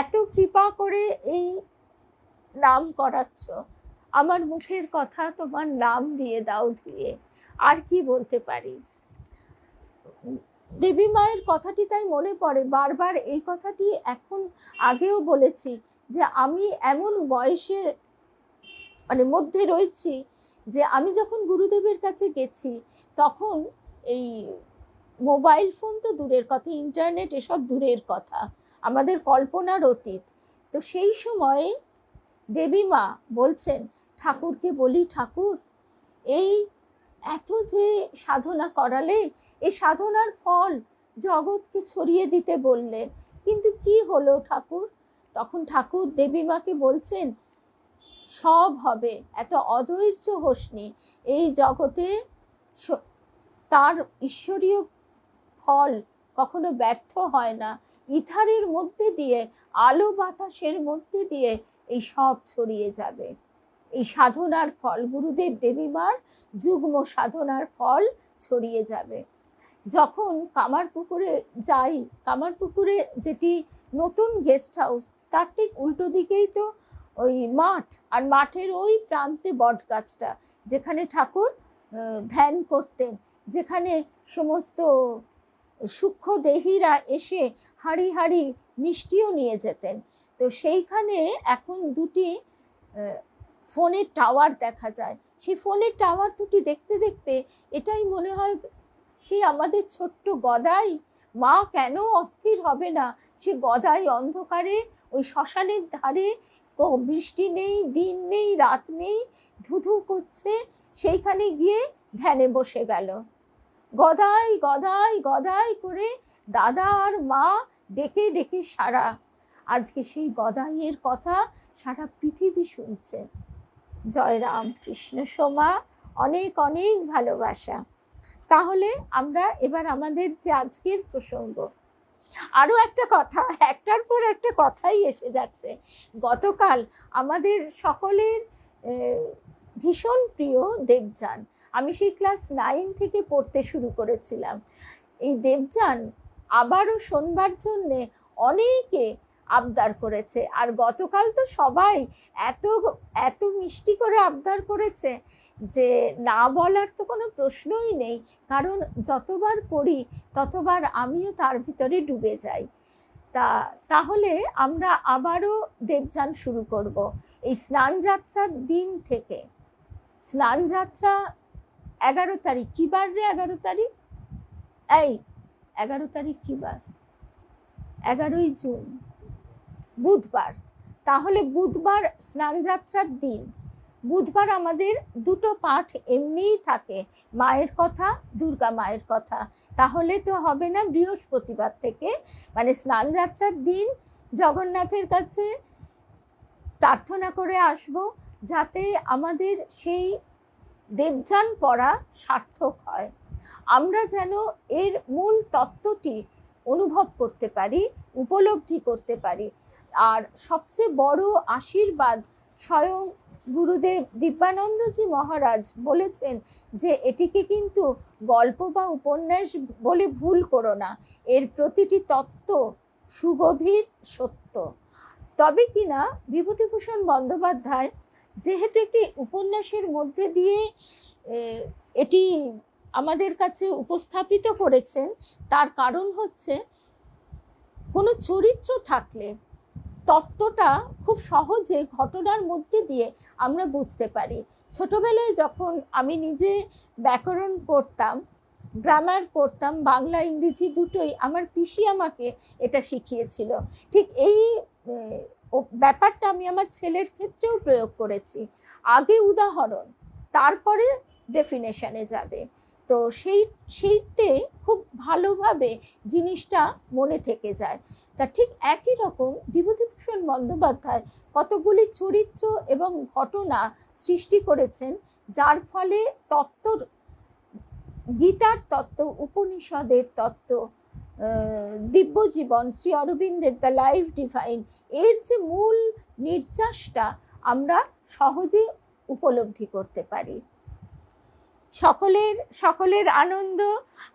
এত কৃপা করে এই নাম করাচ্ছ, আমার মুখের কথা তোমার নাম দিয়ে দাও ধুয়ে। আর কি বলতে পারি? দেবী মায়ের কথাটি তাই মনে পড়ে বারবার। এই কথাটি এখন আগেও বলেছি যে আমি এমন বয়সের মানে মধ্যে রয়েছি যে আমি যখন গুরুদেবের কাছে গেছি তখন এই মোবাইল ফোন তো দূরের কথা, ইন্টারনেট এসব দূরের কথা, আমাদের কল্পনার অতীত। তো সেই সময়ে দেবী মা বলছেন ঠাকুরকে বলি, ঠাকুর এই এত যে সাধনা করালে, এই সাধনার ফল জগৎকে ছড়িয়ে দিতে বললে, কিন্তু কি হলো ঠাকুর? তখন ঠাকুর দেবী মাকে বলছেন, সব হবে, এত অধৈর্য হোসনি, এই জগতে তার ঈশ্বরীয় ফল কখনো ব্যর্থ হয় না। ইথারের মধ্যে দিয়ে, আলো বাতাসের মধ্যে দিয়ে এই সব ছড়িয়ে যাবে। এই সাধনার ফল, গুরুদেব দেবীমার যুগ্ম সাধনার ফল ছড়িয়ে যাবে। যখন কামারপুকুরে যাই, কামারপুকুরে যেটি নতুন গেস্ট হাউস, তার ঠিক উল্টো দিকেই তো ওই মাঠ, আর মাঠের ওই প্রান্তে বট গাছটা, যেখানে ঠাকুর ধ্যান করতেন, যেখানে সমস্ত সূক্ষ্ম দেহীরা এসে হাঁড়ি হাঁড়ি মিষ্টিও নিয়ে যেতেন। তো সেইখানে এখন দুটি ফোনের টাওয়ার দেখা যায়। সেই ফোনের টাওয়ার দুটি দেখতে দেখতে এটাই মনে হয়, সেই আমাদের ছোট্ট গদাই মা কেন অস্থির হবে না? সে গদাই অন্ধকারে ওই শ্মশানের ধারে, বৃষ্টি নেই, দিন নেই, রাত নেই, ধুধু করছে, সেইখানে গিয়ে ধ্যানে বসে গেল। গদাই গদাই গদাই করে দাদা আর মা ডেকে ডেকে সারা, আজকে সেই গদাইয়ের কথা সারা পৃথিবী শুনছে। জয় রাম কৃষ্ণ সোমা, অনেক অনেক ভালোবাসা। তাহলে আমরা এবার আমাদের যে আজকের প্রসঙ্গ, আরো একটা কথা, একটার পর একটা কথাই এসে যাচ্ছে। গতকাল আমাদের সকলের ভীষণ প্রিয় দেবযান, আমি সেই ক্লাস 9 থেকে পড়তে শুরু করেছিলাম। এই দেবযান আবারও শোনবার জন্যে অনেকে আবদার করেছে, আর গতকাল তো সবাই এত এত মিষ্টি করে আবদার করেছে যে না বলার তো কোনো প্রশ্নই নেই, কারণ যতবার পড়ি ততবার আমিও তার ভিতরে ডুবে যাই। তাহলে আমরা আবারও দেবযান শুরু করব এই স্নানযাত্রার দিন থেকে। স্নানযাত্রা 11 তারিখ, কি বার রে 11 তারিখ? এই 11 তারিখ কি বার? 11ই জুন, বুধবার। তাহলে বুধবার স্নানযাত্রার দিন। বুধবার আমাদের দুটো পাঠ এমনিই থাকে, মায়ের কথা, দুর্গা মায়ের কথা। তাহলে তো হবে না বৃহস্পতিবার থেকে, মানে স্নানযাত্রার দিন জগন্নাথের কাছে প্রার্থনা করে আসব, যাতে আমাদের সেই দেবযান পড়া সার্থক হয়, আমরা যেন এর মূল তত্ত্বটি অনুভব করতে পারি, উপলব্ধি করতে পারি। আর সবচেয়ে বড় আশীর্বাদ, স্বয়ং গুরুদেব দিব্যানন্দজি মহারাজ বলেছেন যে এটিকে কিন্তু গল্প বা উপন্যাস বলে ভুল করো না, এর প্রতিটি তত্ত্ব সুগভীর সত্য। তবে কিনা বিভূতিভূষণ বন্দ্যোপাধ্যায় যেহেতু একটি উপন্যাসের মধ্যে দিয়ে এটি আমাদের কাছে উপস্থাপিত করেছেন, তার কারণ হচ্ছে কোনো চরিত্র থাকলে তত্ত্বটা খুব সহজে ঘটনার মধ্যে দিয়ে আমরা বুঝতে পারি। ছোটবেলায় যখন আমি নিজে ব্যাকরণ পড়তাম, গ্রামার পড়তাম, বাংলা ইংরেজি দুটোই, আমার পিসি আমাকে এটা শিখিয়েছিল। ঠিক এই ব্যাপারটা আমি আমার ছেলের ক্ষেত্রেও প্রয়োগ করেছি। আগে উদাহরণ, তারপরে ডেফিনেশনে যাবে, তো সেইতে খুব ভালোভাবে জিনিসটা মনে থেকে যায়। তা ঠিক একই রকম বিভূতিভূষণ বন্দ্যোপাধ্যায় কতগুলি চরিত্র এবং ঘটনা সৃষ্টি করেছেন, যার ফলে তত্ত্বর, গীতার তত্ত্ব, উপনিষদের তত্ত্ব, দিব্যজীবন, শ্রী অরবিন্দের দ্য লাইফ ডিভাইন, এর যে মূল নির্যাসটা আমরা সহজে উপলব্ধি করতে পারি। সকলের আনন্দ,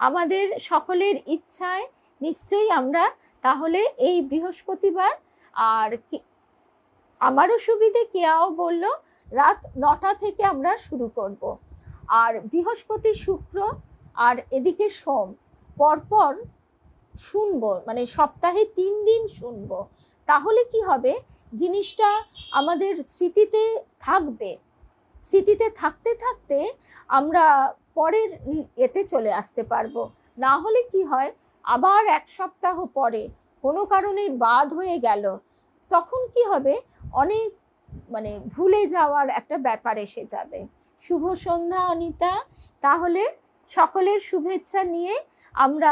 আমাদের সকলের ইচ্ছায় নিশ্চয়ই আমরা তাহলে এই বৃহস্পতিবার, আর আমারও সুবিধে কেয়াও বলল রাত 9টা থেকে আমরা শুরু করব, আর বৃহস্পতি, শুক্র আর এদিকে সোম পরপর শুনবো, মানে সপ্তাহে 3 দিন শুনবো। তাহলে কি হবে, জিনিসটা আমাদের স্মৃতিতে থাকবে, স্মৃতিতে থাকতে থাকতে আমরা পরের এতে চলে আসতে পারবো। না হলে কি হয়, আবার 1 সপ্তাহ পরে কোনো কারণে বাদ হয়ে গেল, তখন কি হবে, অনেক ভুলে যাওয়ার একটা ব্যাপার এসে যাবে। শুভ সন্ধ্যা অনিতা, তাহলে সকলের শুভেচ্ছা নিয়ে আমরা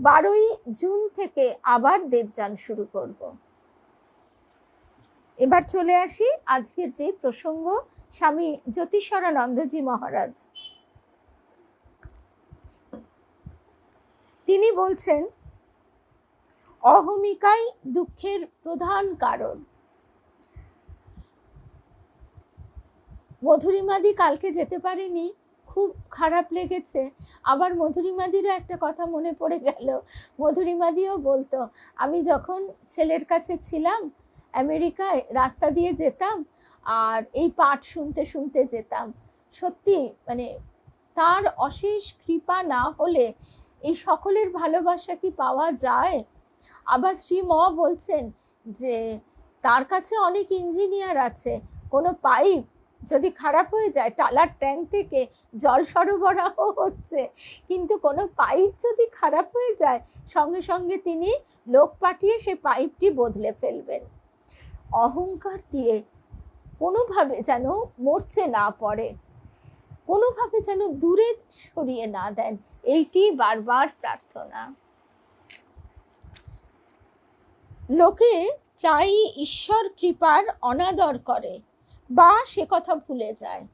12ই জুন থেকে আবার দেবযান শুরু করব। এবার চলে আসি আজকের যে প্রসঙ্গ, স্বামী জ্যোতিষানন্দজি মহারাজ তিনি বলছেন অহমিকাই দুঃখের প্রধান কারণ। মধুরিমাদি কালকে যেতে পারেনি, খুব খারাপ লেগেছে। আবার মধুরিমাদিরও একটা কথা মনে পড়ে গেল। মধুরিমাদিও বলতো, আমি যখন ছেলের কাছে ছিলাম আমেরিকায়, রাস্তা দিয়ে যেতাম আর এই পাঠ শুনতে শুনতে যেতাম। সত্যি মানে তার অশেষ কৃপা না হলে এই সকলের ভালোবাসা কি পাওয়া যায়? আবার শ্রী ম বলছেন যে তার কাছে অনেক ইঞ্জিনিয়ার আছে, কোনো পাইপ যদি খারাপ হয়ে যায়, টালার ট্যাঙ্ক থেকে জল সরবরাহ হচ্ছে, কিন্তু কোনো পাইপ যদি খারাপ হয়ে যায় সঙ্গে সঙ্গে তিনি লোক পাঠিয়ে সে পাইপটি বদলে ফেলবেন। অহংকার দিয়ে কোনোভাবে যেন মরচে না পড়ে, কোনোভাবে যেন দূরে সরিয়ে না দেন, এইটি বারবার প্রার্থনা। লোকে প্রায়ই ঈশ্বর কৃপার অনাদর করে বা সে কথা ভুলে যায়।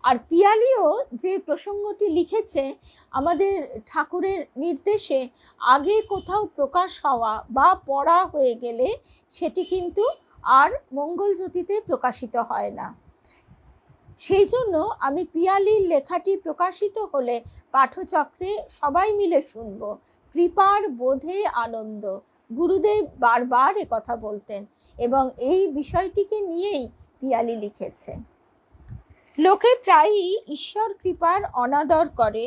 আর পিয়ালিও যে প্রসঙ্গটি লিখেছে, আমাদের ঠাকুরের নির্দেশে আগে কোথাও প্রকাশ হওয়া বা পড়া হয়ে গেলে সেটি কিন্তু আর মঙ্গলজ্যোতিতে প্রকাশিত হয় না। সেই জন্য আমি পিয়ালির লেখাটি প্রকাশিত হলে পাঠচক্রে সবাই মিলে শুনব। কৃপার বোধে আনন্দ, গুরুদেব বারবার কথা বলতেন এবং এই বিষয়টিকে নিয়েই পিয়ালি লিখেছে। লোকে প্রায়ই ঈশ্বর কৃপার অনাদর করে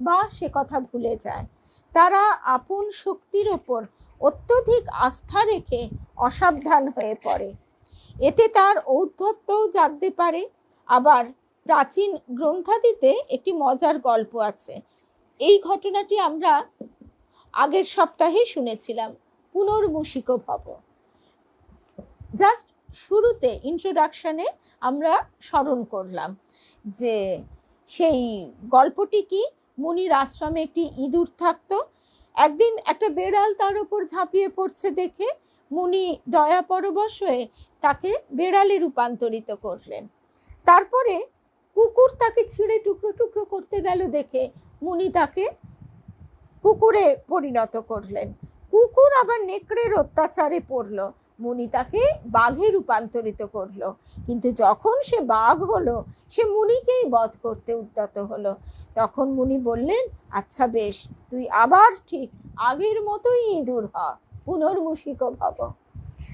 বা সে কথা ভুলে যায়। তারা আপন শক্তির ওপর অত্যধিক আস্থা রেখে অসাবধান হয়ে পড়ে। এতে তার ঔদ্ধত্যও জাগতে পারে। আবার প্রাচীন গ্রন্থাদিতে একটি মজার গল্প আছে। এই ঘটনাটি আমরা আগের সপ্তাহে শুনেছিলাম, পুনর্মূষিক ভব। জাস্ট শুরুতে ইন্ট্রোডাকশনে আমরা স্মরণ করলাম যে সেই গল্পটি কি, মুনির আশ্রমে একটি ইঁদুর থাকতো। একদিন একটা বেড়াল তার উপর ঝাঁপিয়ে পড়ছে দেখে মুনি দয়া পরবশ হয়ে তাকে বেড়ালে রূপান্তরিত করলেন। তারপরে কুকুর তাকে ছিঁড়ে টুকরো টুকরো করতে গেল দেখে মুনি তাকে কুকুরে পরিণত করলেন। কুকুর আবার নেকড়ের অত্যাচারে পড়ল, মুনি তাকে বাঘে রূপান্তরিত করলো। কিন্তু যখন সে বাঘ হলো, সে মুনিকেই বধ করতে উদ্যত হলো। তখন মুনি বললেন, আচ্ছা বেশ, তুই আবার ঠিক আগের মতোই ইঁদুর হ, পুনর্মূষিক ভব।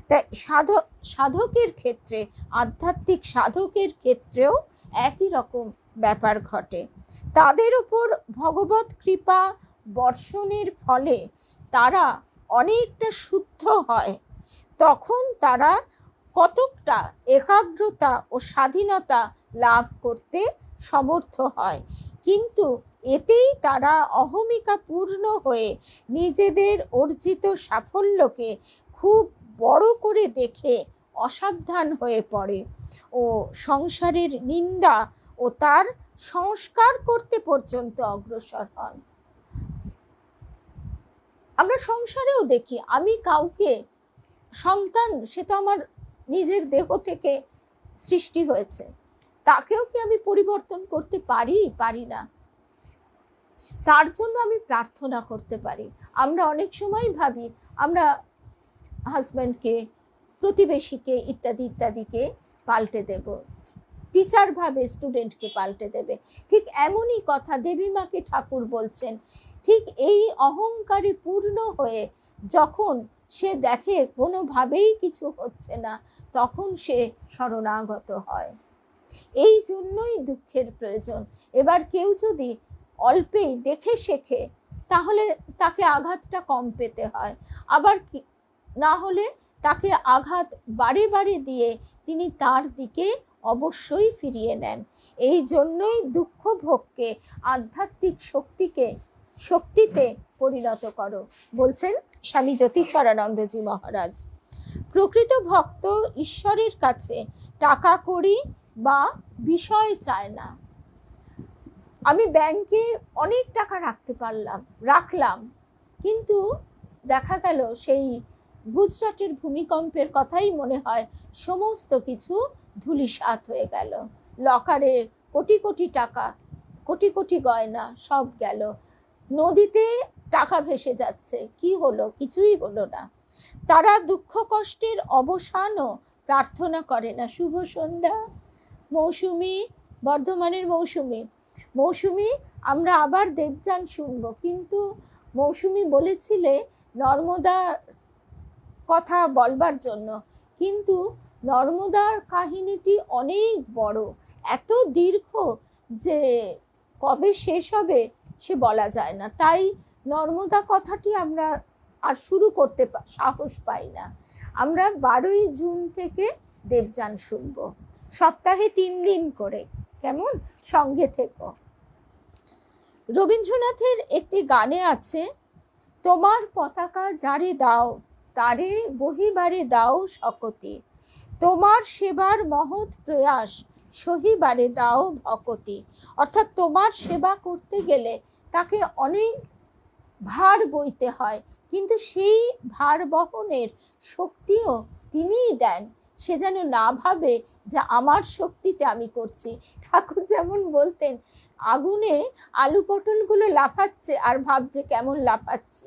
তাই সাধকের ক্ষেত্রে, আধ্যাত্মিক সাধকের ক্ষেত্রেও একই রকম ব্যাপার ঘটে। তাদের উপর ভগবত কৃপা বর্ষণের ফলে তারা অনেকটা শুদ্ধ হয়। তখন তারা কতকটা একাগ্রতা ও স্বাধীনতা লাভ করতে সমর্থ হয়, কিন্তু এতেই তারা অহমিকা পূর্ণ হয়ে নিজেদের অর্জিত সাফল্যকে খুব বড় করে দেখে অসাবধান হয়ে পড়ে ও সংসারের নিন্দা ও তার সংস্কার করতে পর্যন্ত অগ্রসর হন। আমরা সংসারেও দেখি, আমি কাউকে সন্তান, সে তো আমার নিজের দেহ থেকে সৃষ্টি হয়েছে, তাকেও কি আমি পরিবর্তন করতে পারি না। তার জন্য আমি প্রার্থনা করতে পারি। আমরা অনেক সময় ভাবি আমরা হাজব্যান্ডকে, প্রতিবেশীকে ইত্যাদি ইত্যাদিকে পাল্টে দেব, টিচার ভাবে স্টুডেন্টকে পাল্টে দেবে। ঠিক এমনই কথা দেবী মাকে ঠাকুর বলছেন। ঠিক এই অহংকারে পূর্ণ হয়ে যখন সে দেখে কোনোভাবেই কিছু হচ্ছে না, তখন সে শরণাগত হয়। এই জন্যই দুঃখের প্রয়োজন। এবার কেউ যদি অল্পেই দেখে শেখে, তাহলে তাকে আঘাতটা কম পেতে হয়। আবার না হলে তাকে আঘাত বারে বারে দিয়ে তিনি তার দিকে অবশ্যই ফিরিয়ে নেন। এই জন্যই দুঃখ ভোগকে আধ্যাত্মিক শক্তিতে পরিণত করো, বলছেন স্বামী জ্যোতিষানন্দজি মহারাজ। প্রকৃত ভক্ত ঈশ্বরের কাছে টাকা কড়ি বা বিষয় চায় না। আমি ব্যাংকে অনেক টাকা রাখলাম, কিন্তু দেখা গেল সেই গুজরাটের ভূমিকম্পের কথাই মনে হয় সমস্ত কিছু ধূলিসাৎ হয়ে গেল। লকারে কোটি কোটি টাকা, কোটি কোটি গয়না সব গেল, নদীতে টাকা ভেসে যাচ্ছে। কি হলো? কিছুই হলো না। তারা দুঃখ কষ্টের অবসানও প্রার্থনা করে না। শুভ সন্ধ্যা মৌসুমি, বর্ধমানের মৌসুমি, আমরা আবার দেবযান শুনবো, কিন্তু মৌসুমি বলেছিলে নর্মদার কথা বলবার জন্য, কিন্তু নর্মদার কাহিনীটি অনেক বড়, এত দীর্ঘ যে কবে শেষ হবে সে বলা যায় না। তাই নর্মদা কথাটি আমরা আর শুরু করতে সাহস পাই না। আমরা 12ই জুন থেকে দেবযান শুনব, সপ্তাহে 3 দিন করে। কেমন? সঙ্গে থেকো। রবীন্দ্রনাথের একটি গানে আছে, তোমার পতাকা যারে দাও তারে বহিবারে দাও শকতি, তোমার সেবার মহৎ প্রয়াস সহিবারে দাও ভকতি। অর্থাৎ তোমার সেবা করতে গেলে তাকে অনেক ভার বইতে হয়, কিন্তু সেই ভার বহনের শক্তিও তিনিই দেন। সে যেন না ভাবে যে আমার শক্তিতে আমি করছি। ঠাকুর যেমন বলতেন, আগুনে আলু পটলগুলো লাফাচ্ছে আর ভাবছে কেমন লাফাচ্ছি,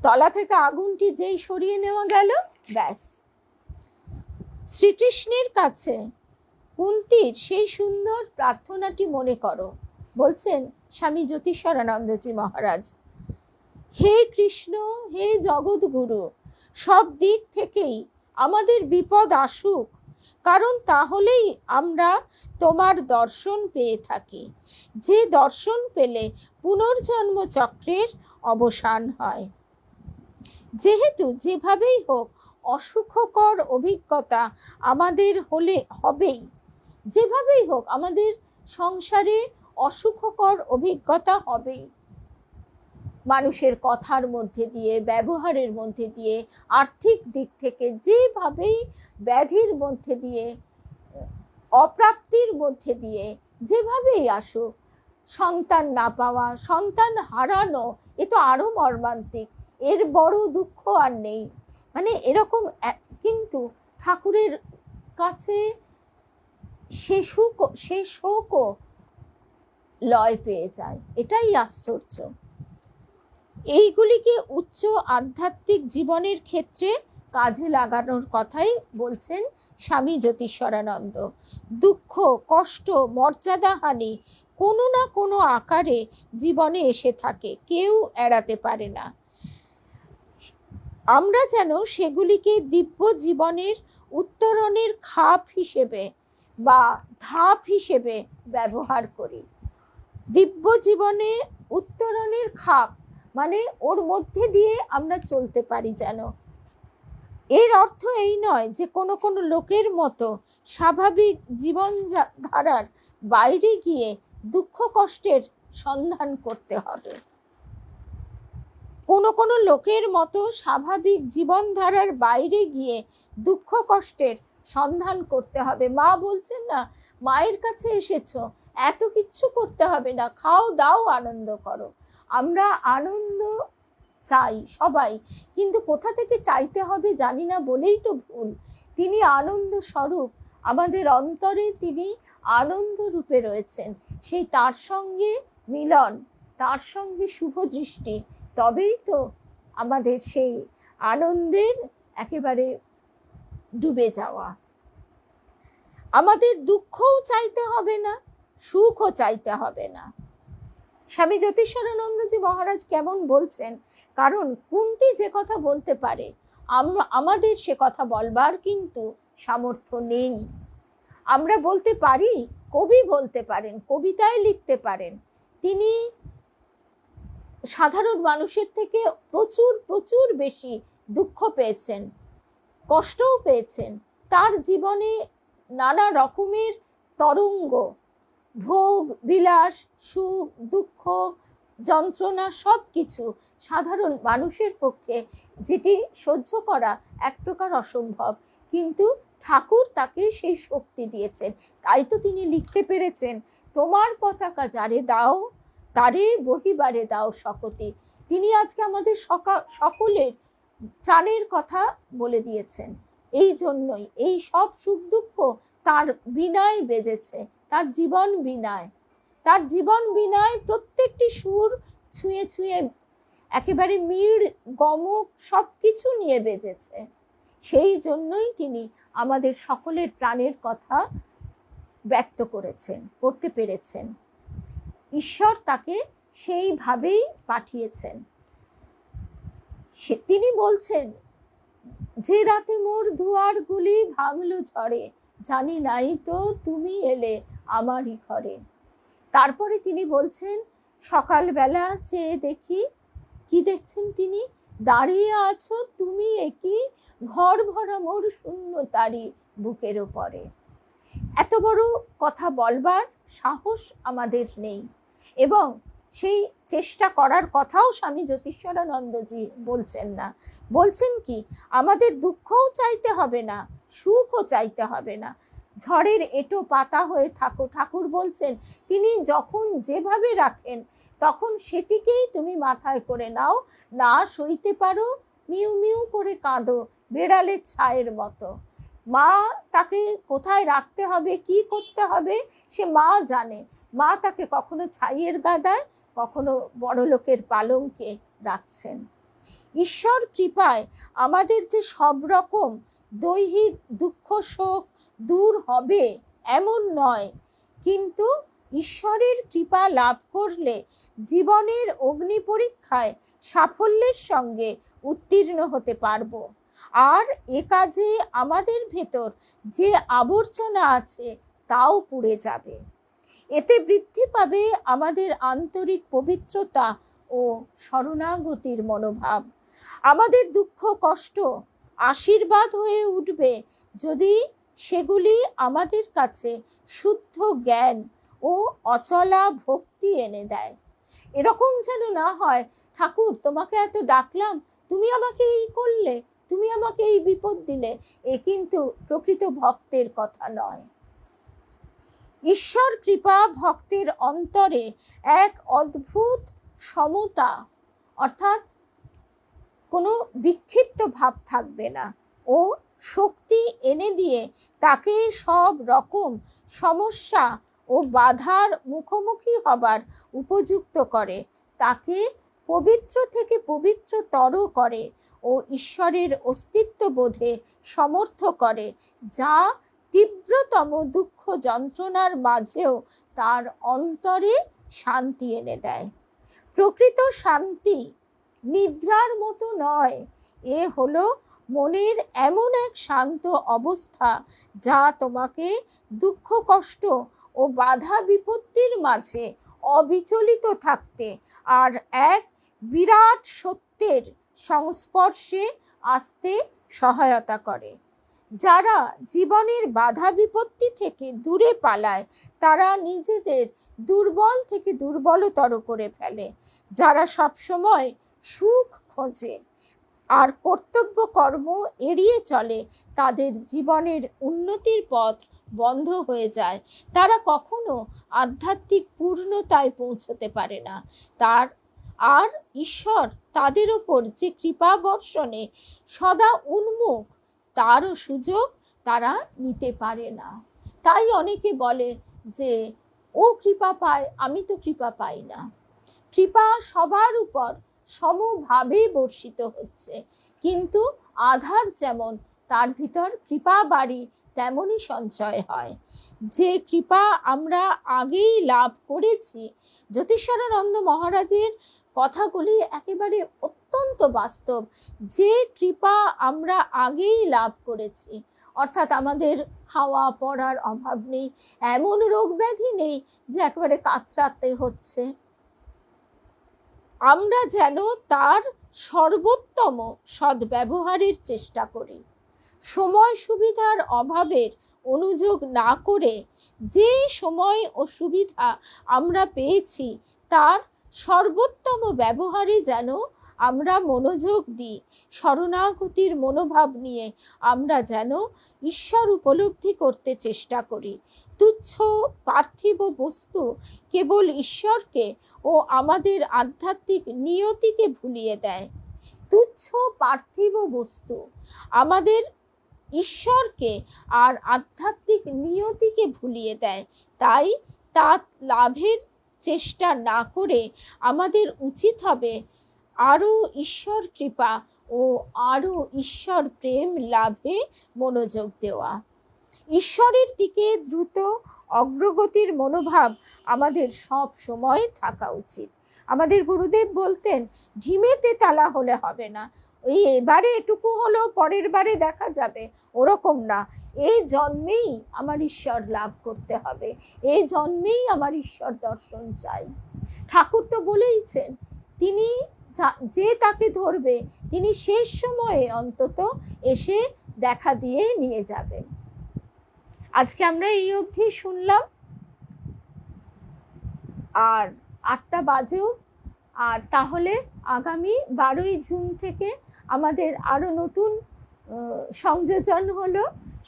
তলা থেকে আগুনটি যেই সরিয়ে নেওয়া গেল, ব্যাস। শ্রীকৃষ্ণের কাছে কুন্তির সেই সুন্দর প্রার্থনাটি মনে করো। বলছেন স্বামী জ্যোতিষানন্দজি মহারাজ, হে কৃষ্ণ, হে জগৎগুরু, সব দিক থেকেই আমাদের বিপদ আসুক, কারণ তাহলেই আমরা তোমার দর্শন পেয়ে থাকি, যে দর্শন পেলে পুনর্জন্ম চক্রের অবসান হয়। যেহেতু যেভাবেই হোক অসুখকর অভিজ্ঞতা আমাদের হবেই, যেভাবেই হোক আমাদের সংসারে অসুখকর অভিজ্ঞতা হবেই, মানুষের কথার মধ্যে দিয়ে, ব্যবহারের মধ্যে দিয়ে, আর্থিক দিক থেকে যেভাবেই, ব্যাধির মধ্যে দিয়ে, অপ্রাপ্তির মধ্যে দিয়ে, যেভাবেই আসুক, সন্তান না পাওয়া, সন্তান হারানো, এ তো আরো মর্মান্তিক, এর বড় দুঃখ আর নেই। মানে এরকম, কিন্তু ঠাকুরের কাছে সে শোকও লয় পেয়ে যায়। এটাই আশ্চর্য। এইগুলিকে উচ্চ আধ্যাত্মিক জীবনের ক্ষেত্রে কাজে লাগানোর কথাই বলছেন স্বামী জ্যোতিষানন্দ। দুঃখ, কষ্ট, মর্যাদাহানি কোনো না কোনো আকারে জীবনে এসে থাকে, কেউ এড়াতে পারে না। আমরা যেন সেগুলিকে দিব্য জীবনের উত্তরণের খাপ হিসেবে বা ধাপ হিসেবে ব্যবহার করি। দিব্য জীবনে উত্তরণের খাপ মানে ওর মধ্যে দিয়ে আমরা চলতে পারি যেন। এর অর্থ এই নয় যে কোনো কোনো লোকের মতো স্বাভাবিক জীবনধারার বাইরে গিয়ে দুঃখ কষ্টের সন্ধান করতে হবে। কোনো কোনো লোকের মতো স্বাভাবিক জীবনধারার বাইরে গিয়ে দুঃখ কষ্টের সন্ধান করতে হবে। মা বলছেন না, মায়ের কাছে এসেছো, এত কিচ্ছু করতে হবে না, খাও দাও আনন্দ করো। আমরা আনন্দ চাই সবাই, কিন্তু কোথা থেকে চাইতে হবে জানি না বলেই তো ভুল। তিনি আনন্দ স্বরূপ, আমাদের অন্তরে তিনি আনন্দ রূপে রয়েছেন। সেই তার সঙ্গে মিলন, তার সঙ্গে শুভ দৃষ্টি, তবেই তো আমাদের সেই আনন্দের একেবারে ডুবে যাওয়া। আমাদের দুঃখও চাইতে হবে না, সুখও চাইতে হবে না। স্বামী জ্যোতিষানন্দজি মহারাজ কেমন বলছেন, কারণ কুন্তি যে কথা বলতে পারে, আমাদের সে কথা বলবার কিন্তু সামর্থ্য নেই। আমরা বলতে পারি, কবি বলতে পারেন, কবিতায় লিখতে পারেন। তিনি সাধারণ মানুষের থেকে প্রচুর প্রচুর বেশি দুঃখ পেয়েছেন, কষ্টও পেয়েছেন। তার জীবনে নানা রকমের তরঙ্গ, ভোগ বিলাস, সুখ দুঃখ যন্ত্রণা সব কিছু সাধারণ মানুষের পক্ষে যেটি সহ্য করা এক প্রকার অসম্ভব, কিন্তু ঠাকুর তাকে সেই শক্তি দিয়েছেন। তাই তো তিনি লিখতে পেরেছেন, তোমার পতাকা যারে দাও তারে বহিবারে দাও শকতি। তিনি আজকে আমাদের সকলের প্রাণের কথা বলে দিয়েছেন। এই জন্যই এই সব সুখ দুঃখ তার বীণায় বেজেছে, তার জীবন বীণায়, তার জীবন বীণায় প্রত্যেকটি সুর ছুঁয়ে ছুঁয়ে একেবারে মিড় গমক সব কিছু নিয়ে বেজেছে। সেই জন্যই তিনি আমাদের সকলের প্রাণের কথা ব্যক্ত করেছেন, করতে পেরেছেন। ঈশ্বর তাকে সেইভাবেই পাঠিয়েছেন। তিনি বলছেন, যে রাতে মোর দুয়ারগুলি ভাঙলো ঝড়ে, জানি নাই তো তুমি এলে আমারই ঘরে। তারপরে তিনি বলছেন, সকালবেলা চেয়ে দেখি, কি দেখছেন তিনি? দাঁড়িয়ে আছো তুমি একই, ঘর ভরা মোর শূন্য তারি বুকের ওপরে। এত বড় কথা বলবার সাহস আমাদের নেই, এবং সেই চেষ্টা করার কথাও স্বামী জ্যোতিষ্বরানন্দজি বলছেন না। বলছেন কি, আমাদের দুঃখও চাইতে হবে না, সুখও চাইতে হবে না। ঝড়ের এঁটো পাতা হয়ে থাকো, ঠাকুর বলছেন তিনি যখন যেভাবে রাখেন তখন সেটিকেই তুমি মাথায় করে নাও। না সইতে পারো, মিউ মিউ করে কাঁদো বেড়ালের ছায়ের মতো। মা তাকে কোথায় রাখতে হবে, কি করতে হবে, সে মা জানে। মা তাকে কখনো ছাইয়ের গাদায়, কখনো বড়লোকের পালঙ্কে রাখছেন। ঈশ্বর কৃপায় আমাদের যে সব রকম দৈহিক দুঃখ শোক দূর হবে এমন নয়, কিন্তু ঈশ্বরের কৃপা লাভ করলে জীবনের অগ্নি পরীক্ষায় সাফল্যের সঙ্গে উত্তীর্ণ হতে পারবো। আর এ কাজে আমাদের ভেতর যে আবর্জনা আছে তাও পুড়ে যাবে। এতে বৃদ্ধি পাবে আমাদের আন্তরিক পবিত্রতা ও শরণাগতির মনোভাব। আমাদের দুঃখ কষ্ট আশীর্বাদ হয়ে উঠবে যদি সেগুলি আমাদের কাছে শুদ্ধ জ্ঞান ও অচলা ভক্তি এনে দেয়। এরকম যেন না হয়, ঠাকুর তোমাকে এত ডাকলাম, তুমি আমাকে এই করলে, তুমি আমাকে এই বিপদ দিলে। এ কিন্তু প্রকৃত ভক্তের কথা নয়। ঈশ্বর কৃপা ভক্তের অন্তরে এক অদ্ভুত সমতা, অর্থাৎ কোনো বিক্ষিপ্ত ভাব থাকবে না, ও শক্তি এনে দিয়ে তাকে সব রকম সমস্যা ও বাধার মুখোমুখি হবার উপযুক্ত করে, তাকে পবিত্র থেকে পবিত্রতর করে ও ঈশ্বরের অস্তিত্ব বোধে সমর্থ করে, যা তীব্রতম দুঃখ যন্ত্রণার মাঝেও তার অন্তরে শান্তি এনে দেয়। প্রকৃত শান্তি নিদ্রার মতো নয়, এ হলো মনের এমন এক শান্ত অবস্থা যা তোমাকে দুঃখ কষ্ট ও বাধা বিপত্তির মাঝে অবিচলিত থাকতে আর এক বিরাট সত্যের সংস্পর্শে আসতে সহায়তা করে। যারা জীবনের বাধা বিপত্তি থেকে দূরে পালায় তারা নিজেদের দুর্বল থেকে দুর্বলতর করে ফেলে। যারা সবসময় সুখ খোঁজে আর কর্তব্য কর্ম এড়িয়ে চলে তাদের জীবনের উন্নতির পথ বন্ধ হয়ে যায়। তারা কখনো আধ্যাত্মিক পূর্ণতায় পৌঁছতে পারে না। আর ঈশ্বর তাদের ওপর যে কৃপা বর্ষণে সদা উন্মুখ তারও সুযোগ তারা নিতে পারে না। তাই অনেকে বলে যে ও কৃপা পায়, আমি তো কৃপা পাই না। কৃপা সবার উপর সমভাবে বর্ষিত হচ্ছে, কিন্তু আধার যেমন তার ভিতর কৃপা বাড়ি তেমনই সঞ্চয় হয়। যে কৃপা আমরা আগেই লাভ করেছি, জ্যোতিষ্বরানন্দ মহারাজের কথাগুলি একেবারে অত্যন্ত বাস্তব। যে কৃপা আমরা আগেই লাভ করেছি, অর্থাৎ আমাদের খাওয়া পড়ার অভাব নেই, এমন রোগ ব্যাধি নেই যে একেবারে কাতরাতে হচ্ছে, আমরা যেন তার সর্বোত্তম সদ্ব্যবহারের চেষ্টা করি। সময় সুবিধার অভাবের অনুযোগ না করে যে সময় ও সুবিধা আমরা পেয়েছি তার সর্বোত্তম ব্যবহারে যেন আমরা মনোযোগ দিই, শরণাগতির মনোভাব নিয়ে আমরা যেন ঈশ্বর উপলব্ধি করতে চেষ্টা করি। তুচ্ছ পার্থিব বস্তু কেবল ঈশ্বরকে ও আমাদের আধ্যাত্মিক নিয়তিকে ভুলিয়ে দেয়। তুচ্ছ পার্থিব বস্তু আমাদের ঈশ্বরকে আর আধ্যাত্মিক নিয়তিকে ভুলিয়ে দেয়। তাই তা লাভের চেষ্টা না করে আমাদের উচিত হবে আরও ঈশ্বর কৃপা ও আরও ঈশ্বর প্রেম লাভে মনোযোগ দেওয়া। ঈশ্বরের দিকে দ্রুত অগ্রগতির মনোভাব আমাদের সব সময় থাকা উচিত। আমাদের গুরুদেব বলতেন, ঢিমেতে তালা হলে হবে না, ওই এবারে এটুকু হলো পরের বারে দেখা যাবে, ওরকম না। এই জন্মেই আমার ঈশ্বর লাভ করতে হবে, এই জন্মেই আমার ঈশ্বর দর্শন চাই। ঠাকুর তো বলেইছেন, তিনি যে তাকে ধরবে তিনি শেষ সময়ে অন্তত এসে দেখা দিয়ে নিয়ে যাবেন। আজকে আমরা এই অবধি শুনলাম, আর 8টা বাজেও, আর তাহলে আগামী 12ই জুন থেকে আমাদের আরো নতুন সংযোজন হলো।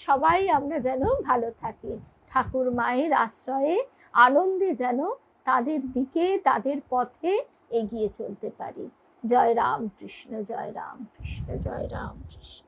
সবাই আমরা যেন ভালো থাকি, ঠাকুর মায়ের আশ্রয়ে আনন্দে যেন তাদের দিকে তাদের পথে এগিয়ে চলতে পারি। জয় রাম কৃষ্ণ, জয় রাম কৃষ্ণ, জয় রাম কৃষ্ণ।